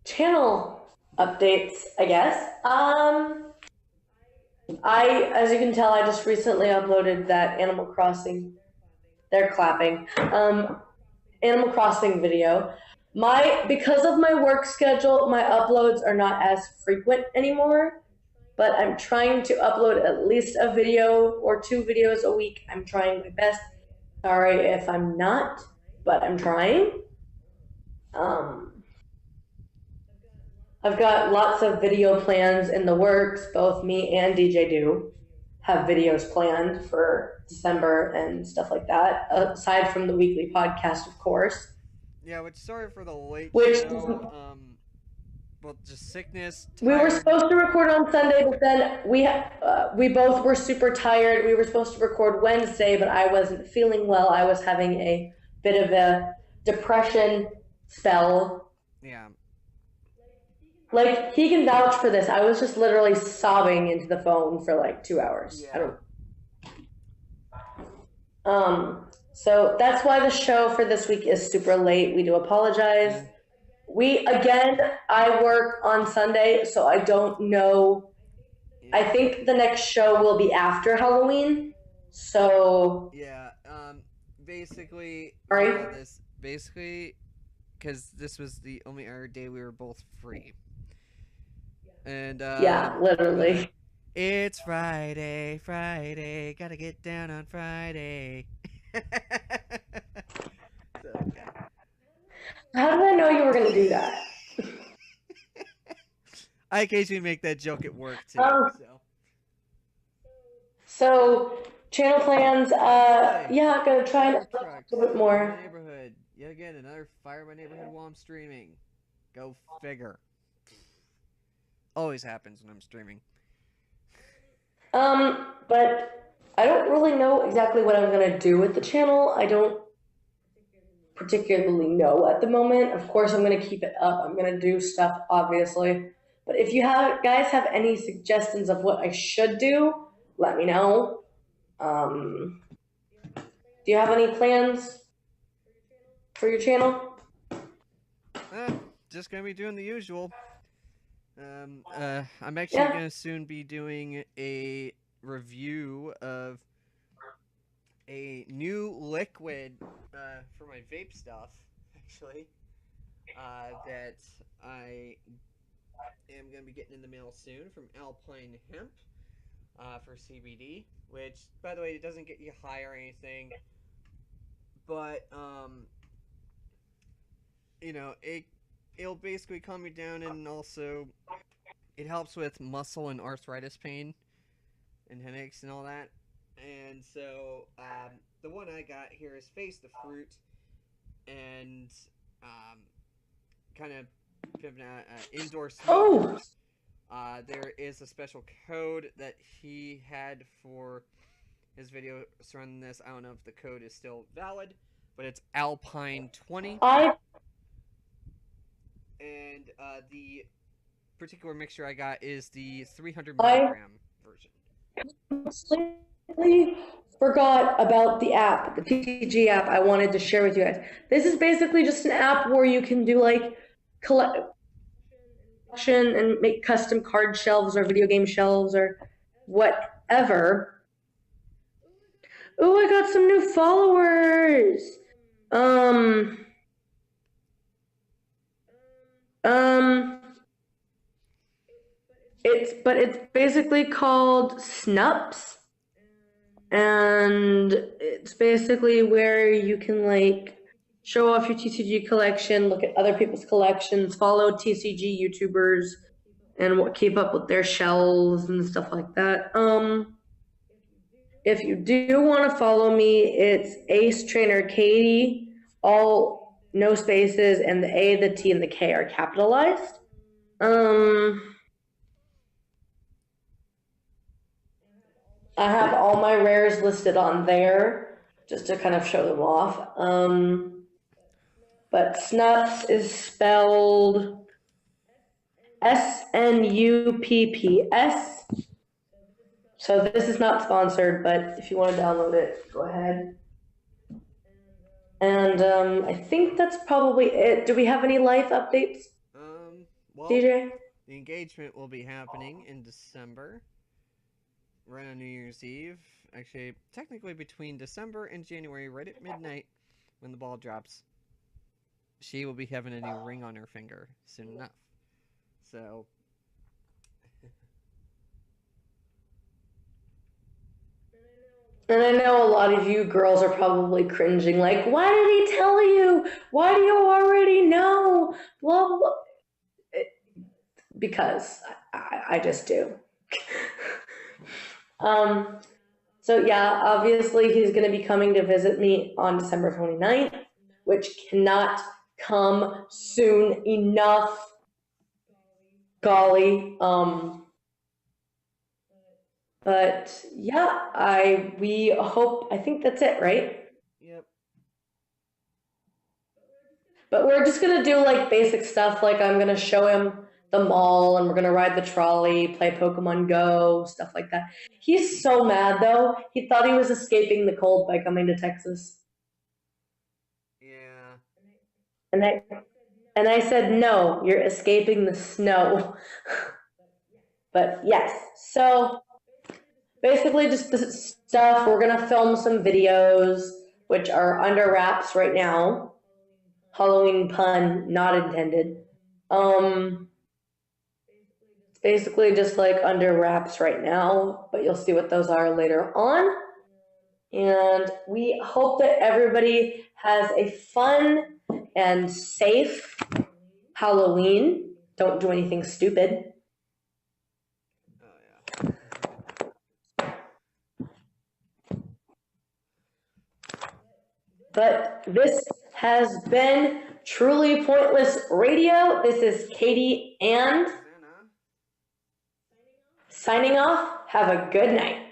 Speaker 2: channel updates, I guess. As you can tell, I just recently uploaded that Animal Crossing. They're clapping. Animal Crossing video. Because of my work schedule, my uploads are not as frequent anymore, but I'm trying to upload at least a video or 2 videos a week. I'm trying my best. Sorry if I'm not, but I'm trying. I've got lots of video plans in the works. Both me and DJ Do have videos planned for December and stuff like that, aside from the weekly podcast, of course.
Speaker 1: Yeah, sorry for the late
Speaker 2: show.
Speaker 1: Well, just sickness.
Speaker 2: Tired. We were supposed to record on Sunday, but then we both were super tired. We were supposed to record Wednesday, but I wasn't feeling well. I was having a bit of a depression spell.
Speaker 1: Yeah.
Speaker 2: Like, he can vouch for this. I was just literally sobbing into the phone for like 2 hours.
Speaker 1: Yeah.
Speaker 2: So that's why the show for this week is super late. We do apologize. I work on Sunday, so I don't know. Yeah. I think the next show will be after Halloween. So.
Speaker 1: Yeah. Basically.
Speaker 2: Sorry?
Speaker 1: Because this was the only other day we were both free. And
Speaker 2: yeah, literally.
Speaker 1: It's Friday, gotta get down on Friday.
Speaker 2: How did I know you were gonna do that?
Speaker 1: I occasionally make that joke at work too.
Speaker 2: So channel plans, yeah, gonna try and upload a little bit more.
Speaker 1: My neighborhood. Yet again, another fire in my neighborhood while I'm streaming. Go figure. Always happens when I'm streaming.
Speaker 2: But I don't really know exactly what I'm gonna do with the channel. I don't particularly know at the moment. Of course, I'm gonna keep it up. I'm gonna do stuff, obviously. But if you guys have any suggestions of what I should do, let me know. Do you have any plans for your channel?
Speaker 1: Just gonna be doing the usual. I'm actually gonna soon be doing a review of a new liquid for my vape stuff, actually, that I am gonna be getting in the mail soon from Alpine Hemp for CBD, which, by the way, it doesn't get you high or anything, but you know, it'll basically calm you down, and also it helps with muscle and arthritis pain and headaches and all that. And so the one I got here is Face the Fruit, and kind of indoor smokers. There is a special code that he had for his video surrounding this. I don't know if the code is still valid, but it's Alpine20. And the particular mixture I got is the 300 milligram version.
Speaker 2: Completely forgot about the app, the TCG app I wanted to share with you guys. This is basically just an app where you can do like collection and make custom card shelves or video game shelves or whatever. Oh, I got some new followers. It's basically called Snups, and it's basically where you can like show off your TCG collection, look at other people's collections, follow TCG YouTubers, and keep up with their shelves and stuff like that. If you do want to follow me, it's Ace Trainer Katie, all no spaces, and the A, the T, and the K are capitalized. I have all my rares listed on there just to kind of show them off. But Snups is spelled SNUPPS. So this is not sponsored, but if you want to download it, go ahead. And I think that's probably it. Do we have any life updates?
Speaker 1: Well,
Speaker 2: DJ?
Speaker 1: The engagement will be happening in December, right on New Year's Eve. Actually, technically between December and January, right at midnight, when the ball drops. She will be having a new ring on her finger soon enough. So,
Speaker 2: and I know a lot of you girls are probably cringing, like, why did he tell you? Why do you already know? Blah, blah. Because I just do. So yeah, obviously he's going to be coming to visit me on December 29th, which cannot come soon enough. Golly. But yeah, I think that's it, right?
Speaker 1: Yep.
Speaker 2: But we're just gonna do like basic stuff, like I'm gonna show him the mall and we're gonna ride the trolley, play Pokemon Go, stuff like that. He's so mad though. He thought he was escaping the cold by coming to Texas.
Speaker 1: Yeah.
Speaker 2: And I said, no, you're escaping the snow. But yes, so basically just this stuff. We're gonna film some videos, which are under wraps right now. Halloween pun not intended. It's basically just like under wraps right now, but you'll see what those are later on. And we hope that everybody has a fun and safe Halloween. Don't do anything stupid. But this has been Truly Pointless Radio. This is Katie and signing off. Have a good night.